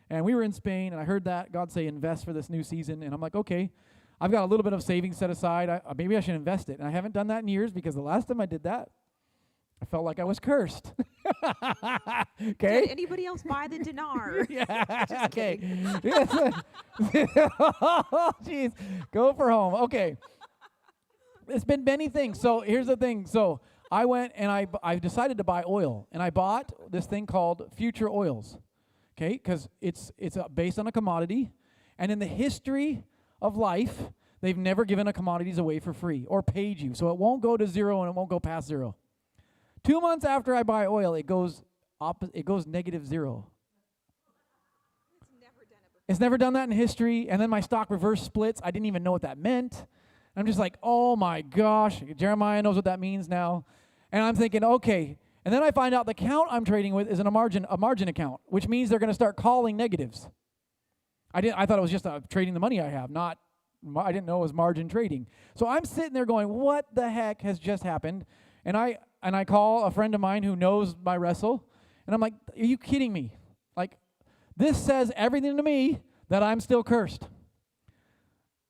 Speaker 6: and we were in Spain, and I heard that God say invest for this new season, and I'm like, okay, I've got a little bit of savings set aside. Maybe I should invest it. And I haven't done that in years because the last time I did that, I felt like I was cursed. Okay?
Speaker 5: Did anybody else buy the dinar?
Speaker 6: Yeah.
Speaker 5: Just
Speaker 6: Okay.
Speaker 5: kidding.
Speaker 6: Oh, jeez. Go for home. Okay. It's been many things. So here's the thing. So I went and I decided to buy oil. And I bought this thing called future oils. Okay? Because it's based on a commodity. And in the history of life, they've never given a commodities away for free or paid you. So it won't go to zero and it won't go past zero. 2 months after I buy oil, it goes -0.
Speaker 5: It's
Speaker 6: It's never done that in history. And then my stock reverse splits. I didn't even know what that meant. I'm just like, oh my gosh. Jeremiah knows what that means now. And I'm thinking, okay. And then I find out the account I'm trading with is a margin account, which means they're going to start calling negatives. I thought it was just trading the money I have, I didn't know it was margin trading. So I'm sitting there going, what the heck has just happened? And I call a friend of mine who knows my wrestle, and I'm like, are you kidding me? Like, this says everything to me that I'm still cursed.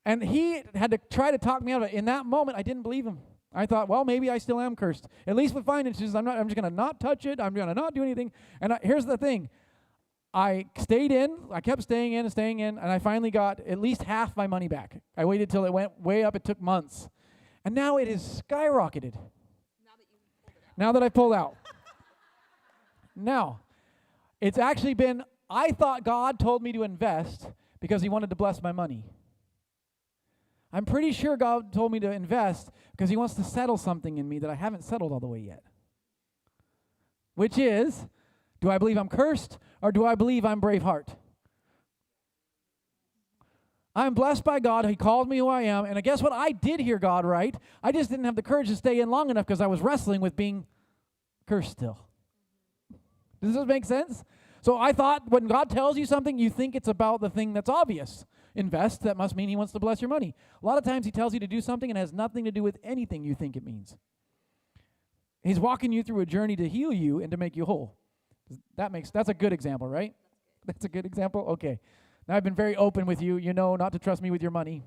Speaker 6: And he had to try to talk me out of it. In that moment, I didn't believe him. I thought, well, maybe I still am cursed. At least with finances, I'm just going to not touch it. I'm going to not do anything. And here's the thing. I stayed in. I kept staying in, and I finally got at least half my money back. I waited till it went way up. It took months. And now it has skyrocketed. Now that I pulled out. Now, it's actually been, I thought God told me to invest because he wanted to bless my money. I'm pretty sure God told me to invest because he wants to settle something in me that I haven't settled all the way yet. Which is, do I believe I'm cursed or do I believe I'm Braveheart? I'm blessed by God. He called me who I am. And guess what? I did hear God right. I just didn't have the courage to stay in long enough because I was wrestling with being cursed still. Does this make sense? So I thought when God tells you something, you think it's about the thing that's obvious. Invest, that must mean he wants to bless your money. A lot of times he tells you to do something and it has nothing to do with anything you think it means. He's walking you through a journey to heal you and to make you whole. That's a good example, right? That's a good example? Okay. Now I've been very open with you. You know not to trust me with your money.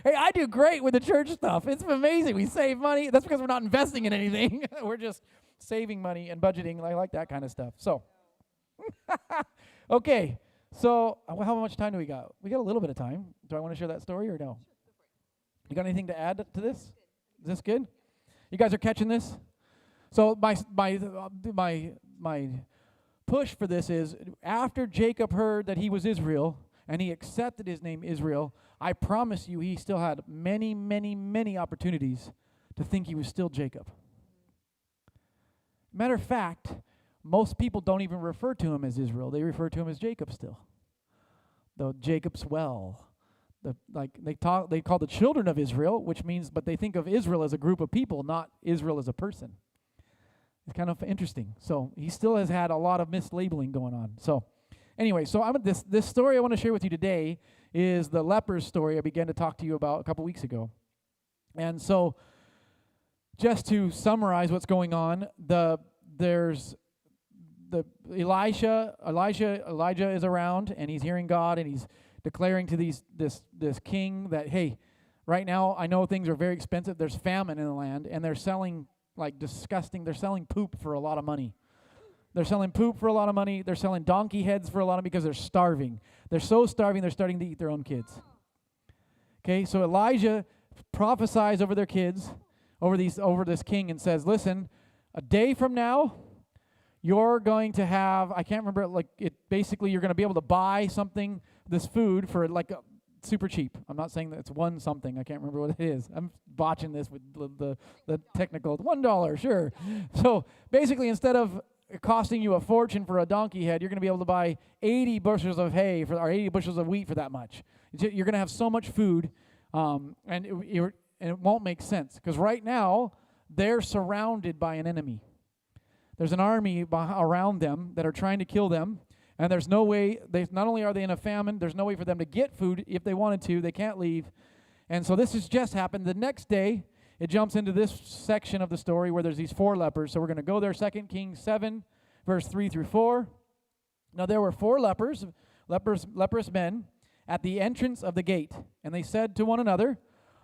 Speaker 6: Hey, I do great with the church stuff. It's amazing. We save money. That's because we're not investing in anything. We're just saving money and budgeting. I like that kind of stuff. So, okay. So, how much time do we got? We got a little bit of time. Do I want to share that story or no? You got anything to add to this? Is this good? You guys are catching this? So my push for this is after Jacob heard that he was Israel and he accepted his name Israel, I promise you he still had many, many, many opportunities to think he was still Jacob. Matter of fact, most people don't even refer to him as Israel. They refer to him as Jacob still. The Jacob's well. They call the children of Israel, which means, but they think of Israel as a group of people, not Israel as a person. It's kind of interesting. So he still has had a lot of mislabeling going on. So anyway, so this story I want to share with you today is the leper's story I began to talk to you about a couple weeks ago. And so just to summarize what's going on, Elijah is around and he's hearing God and he's declaring to this king that, hey, right now I know things are very expensive. There's famine in the land and they're selling they're selling poop for a lot of money. They're selling poop for a lot of money. They're selling donkey heads for a lot of because they're starving. They're so starving they're starting to eat their own kids. Okay, so Elijah prophesies over their kids, over this king and says, listen, a day from now, you're going to have, I can't remember, basically you're going to be able to buy something, this food for super cheap. I'm not saying that it's one something. I can't remember what it is. I'm botching this with the technical. $1, sure. So basically, instead of costing you a fortune for a donkey head, you're going to be able to buy 80 bushels of hay or 80 bushels of wheat for that much. You're going to have so much food, and it won't make sense because right now they're surrounded by an enemy. There's an army around them that are trying to kill them. And there's no way, not only are they in a famine, there's no way for them to get food if they wanted to. They can't leave. And so this has just happened. The next day, it jumps into this section of the story where there's these 4 lepers. So we're going to go there, 2 Kings 7, verse 3 through 4. Now there were 4 leprous men at the entrance of the gate. And they said to one another,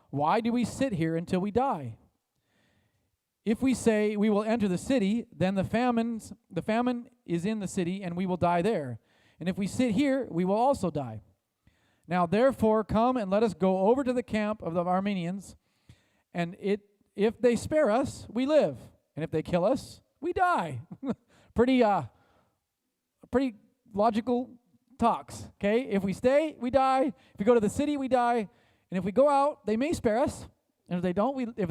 Speaker 6: why do we sit here until we die? If we say we will enter the city, then the famine is in the city, and we will die there. And if we sit here, we will also die. Now therefore come and let us go over to the camp of the Arameans, and if they spare us, we live. And if they kill us, we die. Pretty logical talks, okay? If we stay, we die. If we go to the city, we die. And if we go out, they may spare us. And if they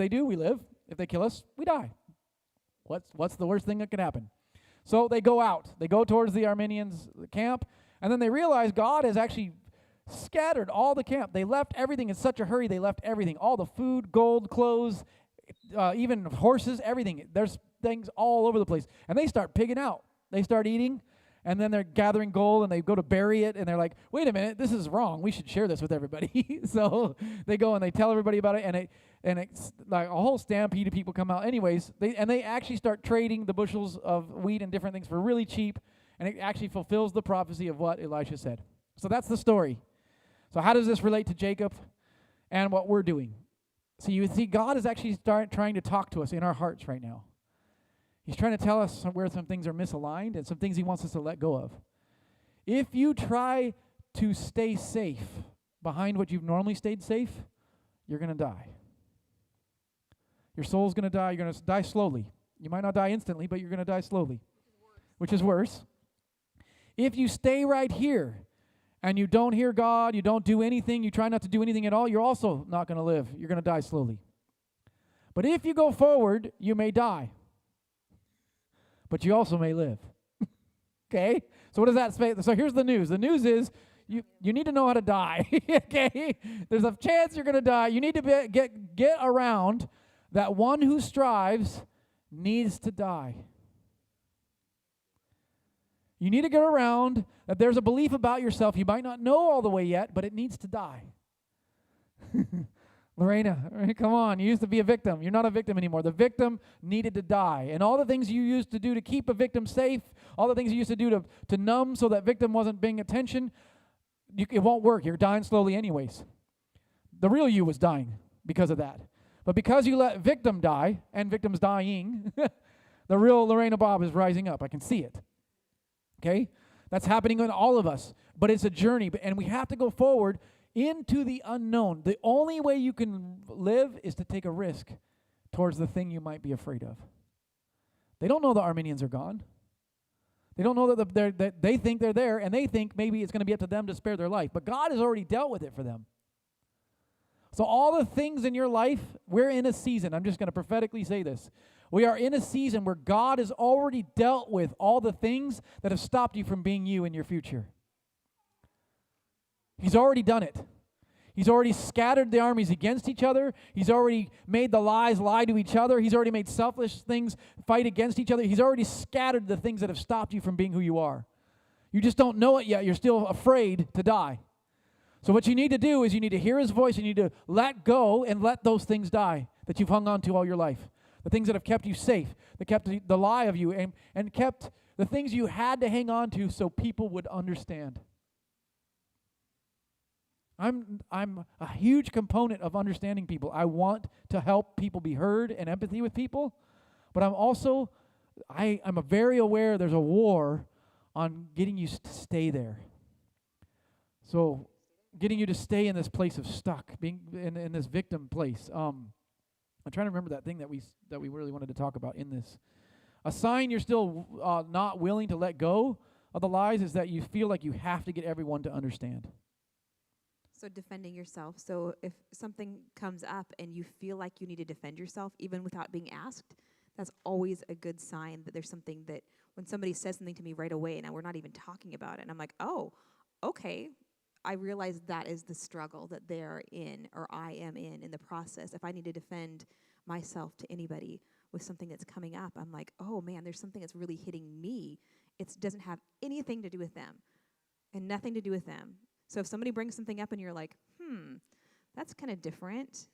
Speaker 6: do, we live. If they kill us, we die. What's the worst thing that could happen? So they go out. They go towards the Armenians' camp, and then they realize God has actually scattered all the camp. They left everything in such a hurry. They left everything, all the food, gold, clothes, even horses, everything. There's things all over the place. And they start pigging out. They start eating, and then they're gathering gold, and they go to bury it, and they're like, wait a minute, this is wrong. We should share this with everybody. So they go and they tell everybody about it, and it's like a whole stampede of people come out. Anyways, they actually start trading the bushels of wheat and different things for really cheap, and it actually fulfills the prophecy of what Elisha said. So that's the story. So how does this relate to Jacob and what we're doing? So you see, God is actually trying to talk to us in our hearts right now. He's trying to tell us where some things are misaligned and some things he wants us to let go of. If you try to stay safe behind what you've normally stayed safe, you're going to die. Your soul's going to die. You're going to die slowly. You might not die instantly, but you're going to die slowly, which is worse. If you stay right here and you don't hear God, you don't do anything, you try not to do anything at all, you're also not going to live. You're going to die slowly. But if you go forward, you may die. But you also may live. Okay? So what does that say? So here's the news. The news is you need to know how to die. Okay? There's a chance you're going to die. You need to get around that one who strives needs to die. You need to get around that there's a belief about yourself you might not know all the way yet, but it needs to die. Lorena, come on. You used to be a victim. You're not a victim anymore. The victim needed to die. And all the things you used to do to keep a victim safe, all the things you used to do to numb so that victim wasn't paying attention, it won't work. You're dying slowly anyways. The real you was dying because of that. But because you let victim die, and victim's dying, the real Lorena Bob is rising up. I can see it. Okay? That's happening in all of us. But it's a journey, and we have to go forward into the unknown. The only way you can live is to take a risk towards the thing you might be afraid of. They don't know the Armenians are gone. They don't know that they think they're there, and they think maybe it's going to be up to them to spare their life. But God has already dealt with it for them. So all the things in your life, we're in a season. I'm just going to prophetically say this. We are in a season where God has already dealt with all the things that have stopped you from being you in your future. He's already done it. He's already scattered the armies against each other. He's already made the lies lie to each other. He's already made selfish things fight against each other. He's already scattered the things that have stopped you from being who you are. You just don't know it yet. You're still afraid to die. So what you need to do is you need to hear his voice. You need to let go and let those things die that you've hung on to all your life. The things that have kept you safe, that kept the lie of you, and kept the things you had to hang on to so people would understand. I'm a huge component of understanding people. I want to help people be heard and empathy with people, but I'm also, I'm very aware there's a war on getting you to stay there. So getting you to stay in this place of stuck, being in this victim place. I'm trying to remember that thing that we really wanted to talk about in this. A sign you're still not willing to let go of the lies is that you feel like you have to get everyone to understand.
Speaker 5: So defending yourself. So if something comes up and you feel like you need to defend yourself even without being asked, that's always a good sign that there's something that when somebody says something to me right away and we're not even talking about it, and I'm like, oh, okay, I realize that is the struggle that they're in or I am in the process. If I need to defend myself to anybody with something that's coming up, I'm like, oh man, there's something that's really hitting me. It doesn't have anything to do with them and nothing to do with them. So if somebody brings something up and you're like, that's kind of different,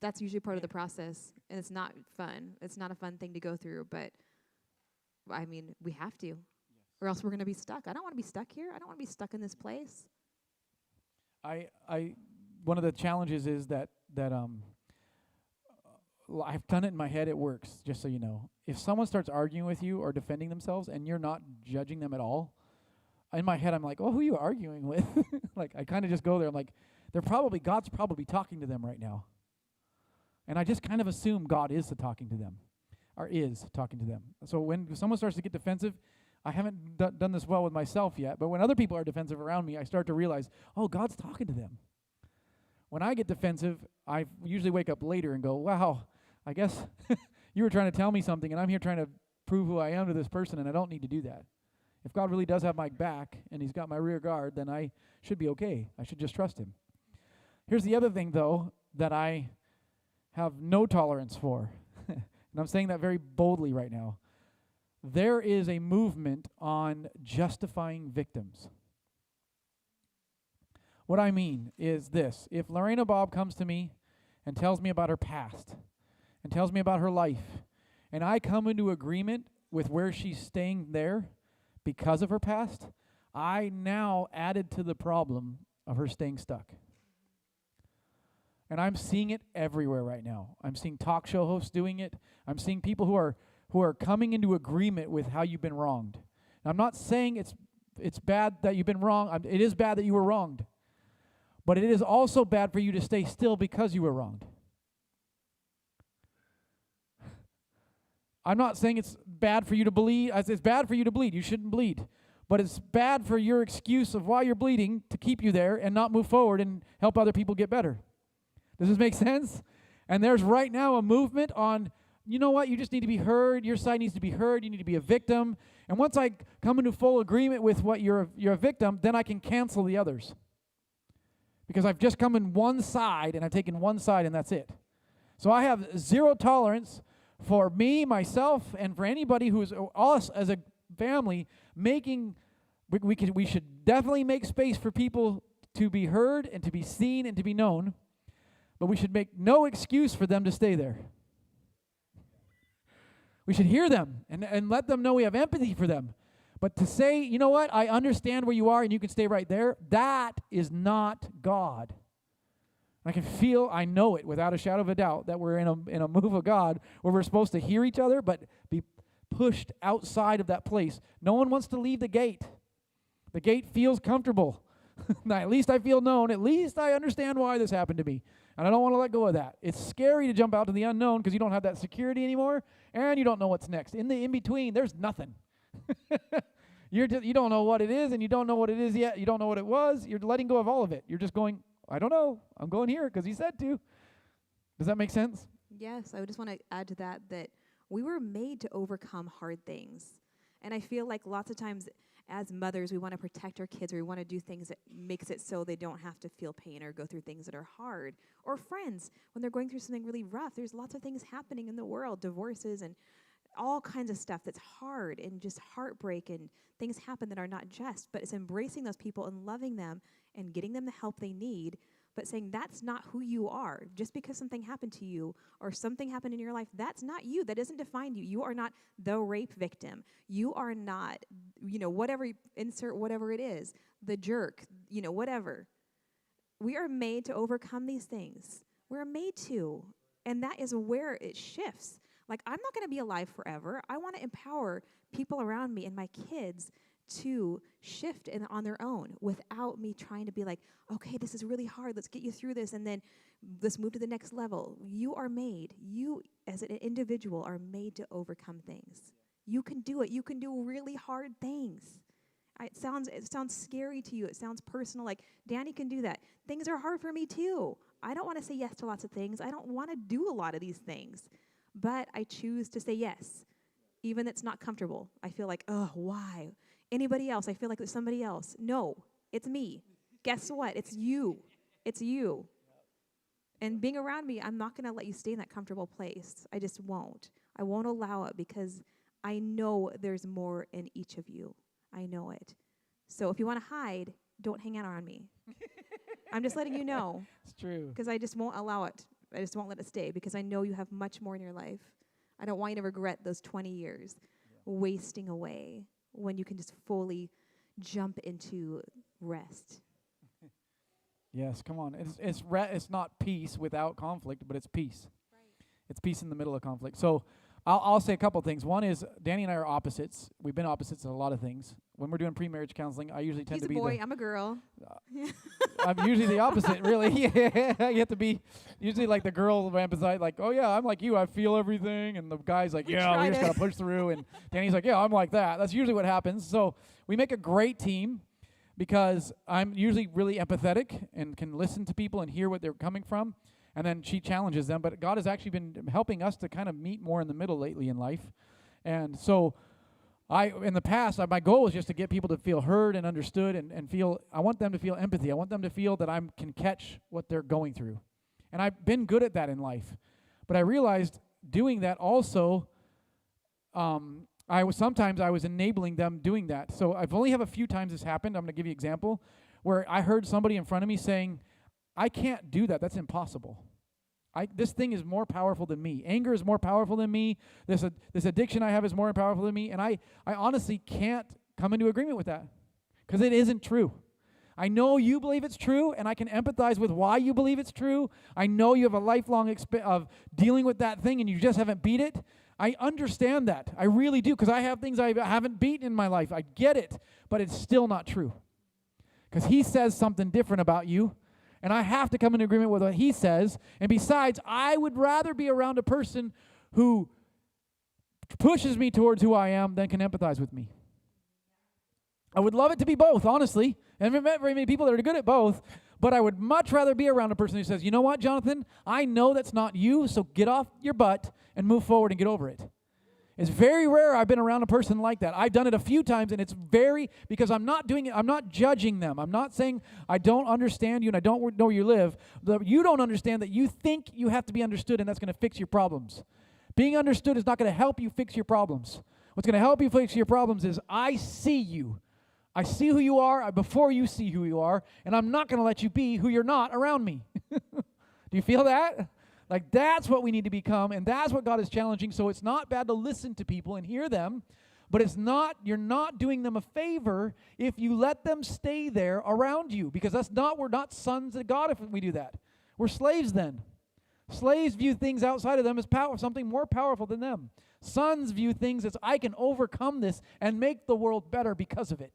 Speaker 5: that's usually part of the process, and it's not fun. It's not a fun thing to go through, but, I mean, we have to, or else we're going to be stuck. I don't want to be stuck here. I don't want to be stuck in this place.
Speaker 6: One of the challenges is that I've done it in my head. It works, just so you know. If someone starts arguing with you or defending themselves and you're not judging them at all, in my head, I'm like, oh, who are you arguing with? Like, I kind of just go there. I'm like, God's probably talking to them right now. And I just kind of assume God is talking to them, or is talking to them. So when someone starts to get defensive, I haven't done this well with myself yet, but when other people are defensive around me, I start to realize, oh, God's talking to them. When I get defensive, I usually wake up later and go, wow, I guess you were trying to tell me something, and I'm here trying to prove who I am to this person, and I don't need to do that. If God really does have my back and he's got my rear guard, then I should be okay. I should just trust him. Here's the other thing, though, that I have no tolerance for. And I'm saying that very boldly right now. There is a movement on justifying victims. What I mean is this. If Lorena Bob comes to me and tells me about her past and tells me about her life, and I come into agreement with where she's staying there because of her past, I now added to the problem of her staying stuck. And I'm seeing it everywhere right now. I'm seeing talk show hosts doing it. I'm seeing people who are coming into agreement with how you've been wronged. And I'm not saying it's bad that you've been wronged. It is bad that you were wronged. But it is also bad for you to stay still because you were wronged. I'm not saying it's bad for you to bleed. It's bad for you to bleed. You shouldn't bleed. But it's bad for your excuse of why you're bleeding to keep you there and not move forward and help other people get better. Does this make sense? And there's right now a movement on, you know what, you just need to be heard. Your side needs to be heard. You need to be a victim. And once I come into full agreement with what you're a victim, then I can cancel the others. Because I've just come in one side, and I've taken one side, and that's it. So I have zero tolerance for me, myself, and for anybody who's us as a family making, we should definitely make space for people to be heard and to be seen and to be known, but we should make no excuse for them to stay there. We should hear them and let them know we have empathy for them. But to say, you know what, I understand where you are and you can stay right there, that is not God. I can feel, I know it without a shadow of a doubt, that we're in a move of God where we're supposed to hear each other but be pushed outside of that place. No one wants to leave the gate. The gate feels comfortable. At least I feel known. At least I understand why this happened to me. And I don't want to let go of that. It's scary to jump out to the unknown because you don't have that security anymore and you don't know what's next. In the in-between, there's nothing. You don't know what it is and you don't know what it is yet. You don't know what it was. You're letting go of all of it. You're just going, I don't know. I'm going here because he said to. Does that make sense?
Speaker 5: Yes, I would just want to add to that we were made to overcome hard things. And I feel like lots of times as mothers, we want to protect our kids, or we want to do things that makes it so they don't have to feel pain or go through things that are hard. Or friends, when they're going through something really rough, there's lots of things happening in the world, divorces and all kinds of stuff that's hard and just heartbreak, and things happen that are not just. But it's embracing those people and loving them and getting them the help they need, but saying that's not who you are. Just because something happened to you or something happened in your life, that's not you. That doesn't define you. You are not the rape victim. You are not, whatever, insert whatever it is, the jerk, whatever. We are made to overcome these things. We're made to. And that is where it shifts. Like, I'm not going to be alive forever. I want to empower people around me and my kids to shift on their own without me trying to be like, okay, this is really hard. Let's get you through this, and then let's move to the next level. You as an individual are made to overcome things. You can do it. You can do really hard things. It sounds scary to you. It sounds personal, like Danny can do that. Things are hard for me too. I don't want to say yes to lots of things. I don't want to do a lot of these things. But I choose to say yes, even if it's not comfortable. I feel like, oh, why? Anybody else? I feel like it's somebody else. No, it's me. Guess what? It's you. It's you. And being around me, I'm not going to let you stay in that comfortable place. I just won't. I won't allow it because I know there's more in each of you. I know it. So if you want to hide, don't hang out around me. I'm just letting you know.
Speaker 6: It's true.
Speaker 5: Because I just won't allow it. I just won't let it stay because I know you have much more in your life. I don't want you to regret those 20 years wasting away when you can just fully jump into rest.
Speaker 6: Yes, come on. It's not peace without conflict, but it's peace. Right. It's peace in the middle of conflict. So I'll say a couple things. One is Danny and I are opposites. We've been opposites in a lot of things. When we're doing pre-marriage counseling, I usually tend
Speaker 5: He's
Speaker 6: to be
Speaker 5: a boy, I'm a girl.
Speaker 6: I'm usually the opposite, really. Yeah, you have to be usually like the girl emphasize, like, oh yeah, I'm like you, I feel everything, and the guy's like, yeah, we just gotta push through, and Danny's like, yeah, I'm like that. That's usually what happens. So we make a great team because I'm usually really empathetic and can listen to people and hear what they're coming from, and then she challenges them. But God has actually been helping us to kind of meet more in the middle lately in life. And so in the past, my goal was just to get people to feel heard and understood and feel, I want them to feel empathy. I want them to feel that I can catch what they're going through. And I've been good at that in life. But I realized doing that also, sometimes I was enabling them doing that. So I've only have a few times this happened. I'm going to give you an example where I heard somebody in front of me saying, I can't do that. That's impossible. This thing is more powerful than me. Anger is more powerful than me. This addiction I have is more powerful than me. And I honestly can't come into agreement with that because it isn't true. I know you believe it's true, and I can empathize with why you believe it's true. I know you have a lifelong of dealing with that thing, and you just haven't beat it. I understand that. I really do, because I have things I haven't beaten in my life. I get it, but it's still not true. Because he says something different about you, and I have to come in agreement with what he says. And besides, I would rather be around a person who pushes me towards who I am than can empathize with me. I would love it to be both, honestly. And I've met very many people that are good at both, but I would much rather be around a person who says, you know what, Jonathan, I know that's not you, so get off your butt and move forward and get over it. It's very rare I've been around a person like that. I've done it a few times, and it's because I'm not doing it, I'm not judging them. I'm not saying I don't understand you and I don't know where you live. You don't understand that you think you have to be understood, and that's going to fix your problems. Being understood is not going to help you fix your problems. What's going to help you fix your problems is I see you. I see who you are before you see who you are, and I'm not going to let you be who you're not around me. Do you feel that? Like, that's what we need to become, and that's what God is challenging. So it's not bad to listen to people and hear them, but you're not doing them a favor if you let them stay there around you, because we're not sons of God if we do that. We're slaves then. Slaves view things outside of them as something more powerful than them. Sons view things as, I can overcome this and make the world better because of it.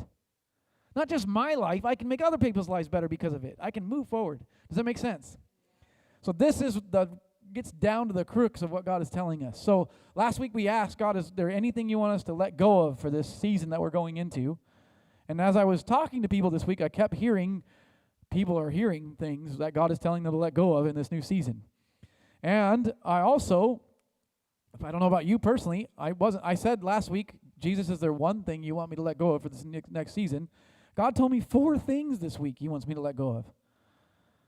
Speaker 6: Not just my life, I can make other people's lives better because of it. I can move forward. Does that make sense? So this gets down to the crux of what God is telling us. So last week we asked God, is there anything you want us to let go of for this season that we're going into? And as I was talking to people this week, I kept hearing, people are hearing things that God is telling them to let go of in this new season. And I also, I don't know about you personally, I said last week, Jesus, is there one thing you want me to let go of for this next season? God told me 4 things this week he wants me to let go of.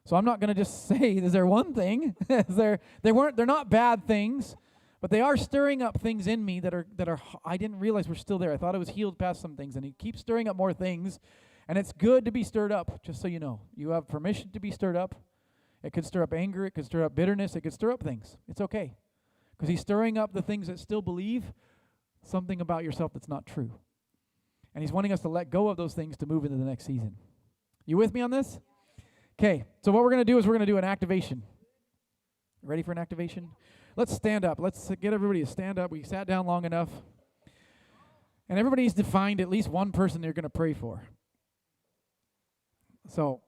Speaker 6: So I'm not going to just say, is there one thing? They're not bad things, but they are stirring up things in me that are I didn't realize were still there. I thought I was healed past some things, and he keeps stirring up more things, and it's good to be stirred up, just so you know. You have permission to be stirred up. It could stir up anger, it could stir up bitterness, it could stir up things. It's okay, because he's stirring up the things that still believe something about yourself that's not true. And he's wanting us to let go of those things to move into the next season. You with me on this? Okay, so what we're going to do is we're going to do an activation. Ready for an activation? Let's stand up. Let's get everybody to stand up. We sat down long enough. And everybody's defined at least one person they're going to pray for. So,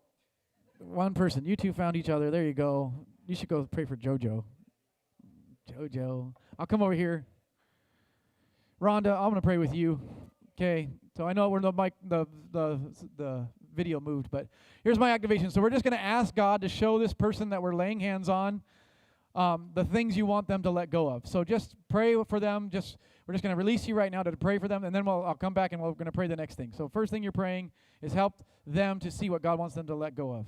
Speaker 6: one person. You two found each other. There you go. You should go pray for JoJo. JoJo. I'll come over here. Rhonda, I'm going to pray with you. Okay, so I know where the video moved, but here's my activation. So we're just going to ask God to show this person that we're laying hands on the things you want them to let go of. So just pray for them. We're just going to release you right now to pray for them, and then I'll come back and we're going to pray the next thing. So first thing you're praying is help them to see what God wants them to let go of.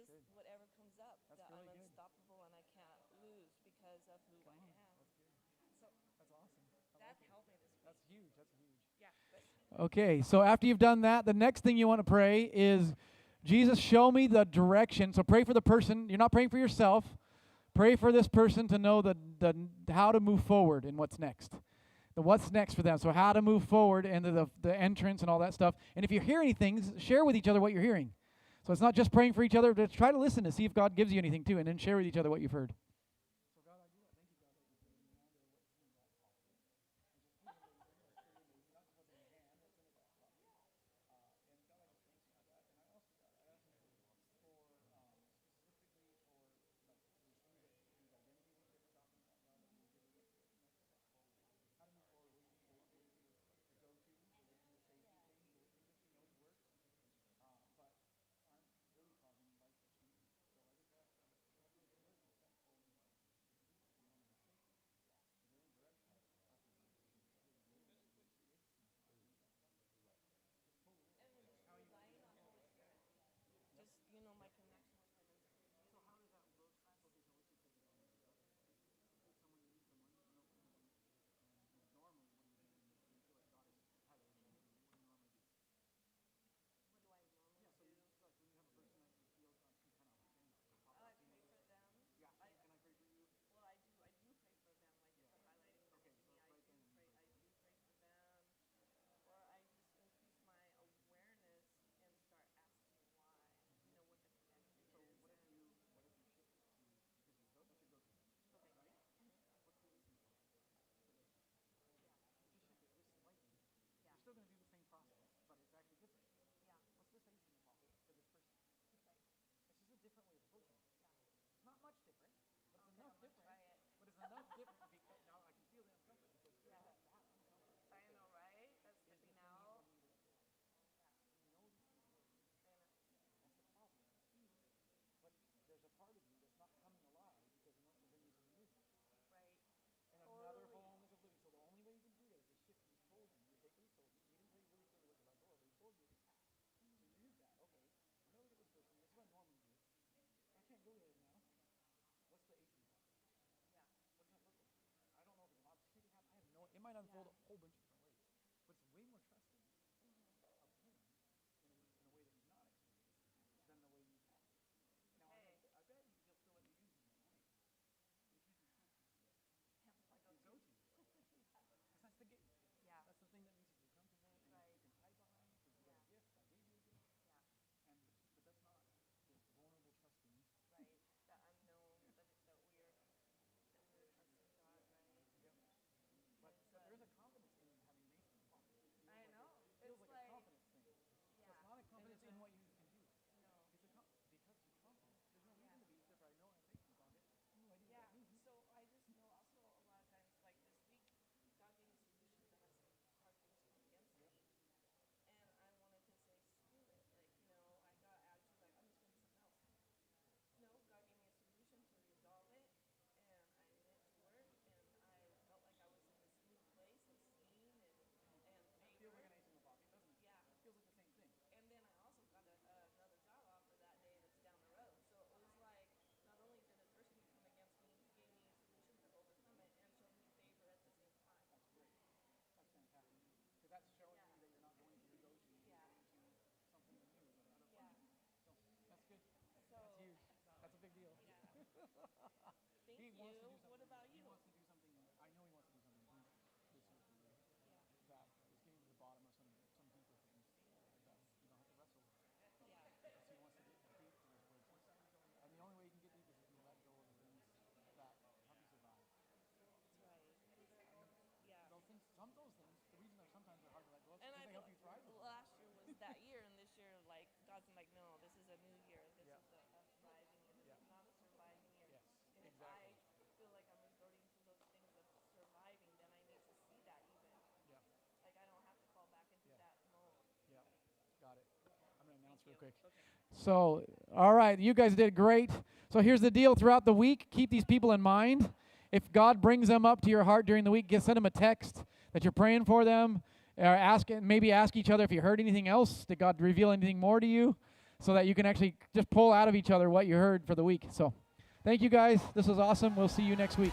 Speaker 8: just
Speaker 6: good.
Speaker 8: whatever comes up,
Speaker 6: That's
Speaker 8: that
Speaker 6: really
Speaker 8: I'm
Speaker 6: good.
Speaker 8: unstoppable and I can't lose because of who I am.
Speaker 6: That's good.
Speaker 8: So
Speaker 6: That's awesome.
Speaker 8: that helped me this week.
Speaker 6: That's huge. That's huge.
Speaker 8: Yeah, but
Speaker 6: Okay, so after you've done that, the next thing you want to pray is, Jesus, show me the direction. So pray for the person. You're not praying for yourself. Pray for this person to know the how to move forward and what's next. The what's next for them. So how to move forward into the entrance and all that stuff. And if you hear anything, share with each other what you're hearing. So it's not just praying for each other, but try to listen to see if God gives you anything too, and then share with each other what you've heard. So God, I do that. Thank you, God, that you've given me all the what's in that pocket. And just giving everything that's pretty amazing. Not just what's in your hand, what's in the back pocket. And God, I just thank you for that. And I also, God, I ask you for specifically for like these things that these identity things that we're talking about, God, that you're giving us how to move forward, what you say to go to, so they can just say these things, those things that she knows works, but aren't really causing life to change. So I just ask God to help me to live with that full you want me to say. Is there any direction?
Speaker 8: just, my connection with him is crazy.
Speaker 6: So how does that look? Okay, so let's just take it on the stuff. If someone needs someone, and normally what do you do when you feel like God is highlighting you? What do you normally do?
Speaker 8: What do I normally
Speaker 6: Yeah, so
Speaker 8: do?
Speaker 6: like when you have a person that you feel God keep kind of saying, pop
Speaker 8: I
Speaker 6: up to you.
Speaker 8: pray for them.
Speaker 6: Yeah, can I pray for you?
Speaker 8: Well, I do pray for them. Like if they're highlighting them
Speaker 6: Okay,
Speaker 8: to
Speaker 6: so
Speaker 8: me,
Speaker 6: right then you pray.
Speaker 8: I do pray for them. Or I just increase my awareness and start asking why, what the connection
Speaker 6: So
Speaker 8: is.
Speaker 6: what if you shift it to, because that's your go-to,
Speaker 8: Okay.
Speaker 6: right? What's the listening part today?
Speaker 8: Yeah.
Speaker 6: Just shift it just slightly.
Speaker 8: Yeah.
Speaker 6: You're still going to do the same process, but it's actually different.
Speaker 8: Yeah.
Speaker 6: What's this ace in the pocket for this person?
Speaker 8: Right.
Speaker 6: It's just a different way of approaching it.
Speaker 8: Yeah.
Speaker 6: It's not much different, but it's
Speaker 8: Okay,
Speaker 6: enough
Speaker 8: I'm gonna
Speaker 6: different.
Speaker 8: try it.
Speaker 6: But it's enough different because now I can feel the uncomfort because
Speaker 8: Yeah.
Speaker 6: there's that uncomfort.
Speaker 8: I know, right? That's
Speaker 6: Is
Speaker 8: stepping
Speaker 6: the thing you
Speaker 8: out.
Speaker 6: want me to say.
Speaker 8: Yeah.
Speaker 6: You know these things work.
Speaker 8: I know.
Speaker 6: That's the problem. But there's a part of you that's not coming alive because you know there needs to be movement.
Speaker 8: Right.
Speaker 6: And
Speaker 8: Totally.
Speaker 6: another wholeness of living. So the only way you can do that is to shift and told him. You basically told him. He didn't tell you really clearly what to let go of, but he told you it's past. So you use that. Okay, I'm gonna look at this person. This is what I normally do. I can't go there now. What's the ace in the pocket?
Speaker 8: Yeah.
Speaker 6: What does that look like? I don't know if it's an opportunity to happen. I have no. It might unfold a whole bunch of different ways, but it's way more trusting of him in a way that he's not experienced than the way you have. Now I bet he'll still let you use him that way, but if you can trust him, like your go-to, because that's the gate.
Speaker 8: Yeah.
Speaker 6: That's the thing that makes you feel comfortable and
Speaker 8: Right.
Speaker 6: you can hide behind because you got a gift. God gave you a gift,
Speaker 8: Yeah.
Speaker 6: and but that's not the vulnerable trusting.
Speaker 8: Right. That unknown that we're trusting God, right?
Speaker 6: Yep. But there is a confidence thing in having an ace in the pocket.
Speaker 8: I know.
Speaker 6: It feels like a confidence thing. So
Speaker 8: Yeah.
Speaker 6: it's not a confidence in what you can do.
Speaker 8: No.
Speaker 6: It's a because you're confident. There's no reason to be except for I know I have an ace in the pocket. No idea what
Speaker 8: Yeah.
Speaker 6: that means.
Speaker 8: So I just know also a lot of times, like this week, God gave me solutions. I had some hard things come against me. And I wanted to say, screw it. Like, I got attitude, like, I'm just going to do something else. No, God gave me a solution to resolve it. And I went to work and I felt like I was in this new place of seen and
Speaker 6: That feels like an ace in the pocket, doesn't it?
Speaker 8: Yeah.
Speaker 6: It feels like the same thing.
Speaker 8: And then I also got another job offer that day that's down the road. So it was like, not only did adversity come against me, he gave me a solution to overcome it and showed me favor at the same time.
Speaker 6: That's great. That's fantastic. Because that's showing you that you're not going to your go-to, you're going to something new, another function. So that's good. That's huge. That's a big deal.
Speaker 8: Yeah. Thank
Speaker 6: He
Speaker 8: you.
Speaker 6: wants to do something.
Speaker 8: What about you?
Speaker 6: He wants to do something. I know he wants to do something huge this year for you.
Speaker 8: Yeah.
Speaker 6: That is getting to the bottom of some deeper things that you don't have to wrestle with.
Speaker 8: Yeah.
Speaker 6: Because he wants to get deep to those places. And the only way you can get deep is if you let go of the things that help you survive.
Speaker 8: That's right. Yeah.
Speaker 6: Those things, the reason sometimes they're hard to let go of is
Speaker 8: And
Speaker 6: because they help you thrive.
Speaker 8: last year was that year, and this year, like, God's like, no, this is a new year. This is a thriving year. This is not a surviving year.
Speaker 6: Yes,
Speaker 8: And
Speaker 6: exactly.
Speaker 8: if I feel like I'm resorting to those things of surviving, then I need to see that even.
Speaker 6: Yeah.
Speaker 8: Like, I don't have to fall back into that mode.
Speaker 6: Yeah. Got it. I'm going to announce real
Speaker 8: Thank
Speaker 6: quick.
Speaker 8: you. Okay.
Speaker 6: So, all right, you guys did great. So here's the deal. Throughout the week, keep these people in mind. If God brings them up to your heart during the week, send them a text that you're praying for them. Or maybe ask each other if you heard anything else. Did God reveal anything more to you? so that you can actually just pull out of each other what you heard for the week. So thank you guys. This was awesome. We'll see you next week.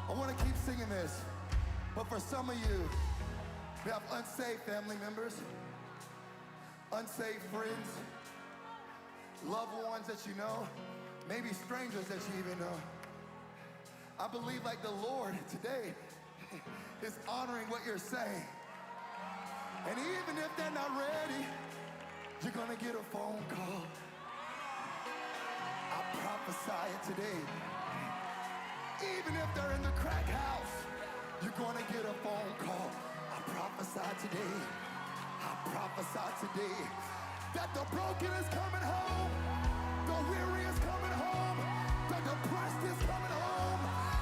Speaker 7: I want to keep singing this, but for some of you, we have unsaved family members, unsaved friends, loved ones that you know, maybe strangers that you even know. I believe like the Lord today is honoring what you're saying. And even if they're not ready, you're gonna get a phone call. I prophesy it today. Even if they're in the crack house, you're gonna get a phone call. I prophesy today. I prophesy today that the broken is coming home, the weary is coming home, the depressed is coming home,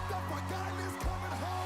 Speaker 7: the forgotten is coming home.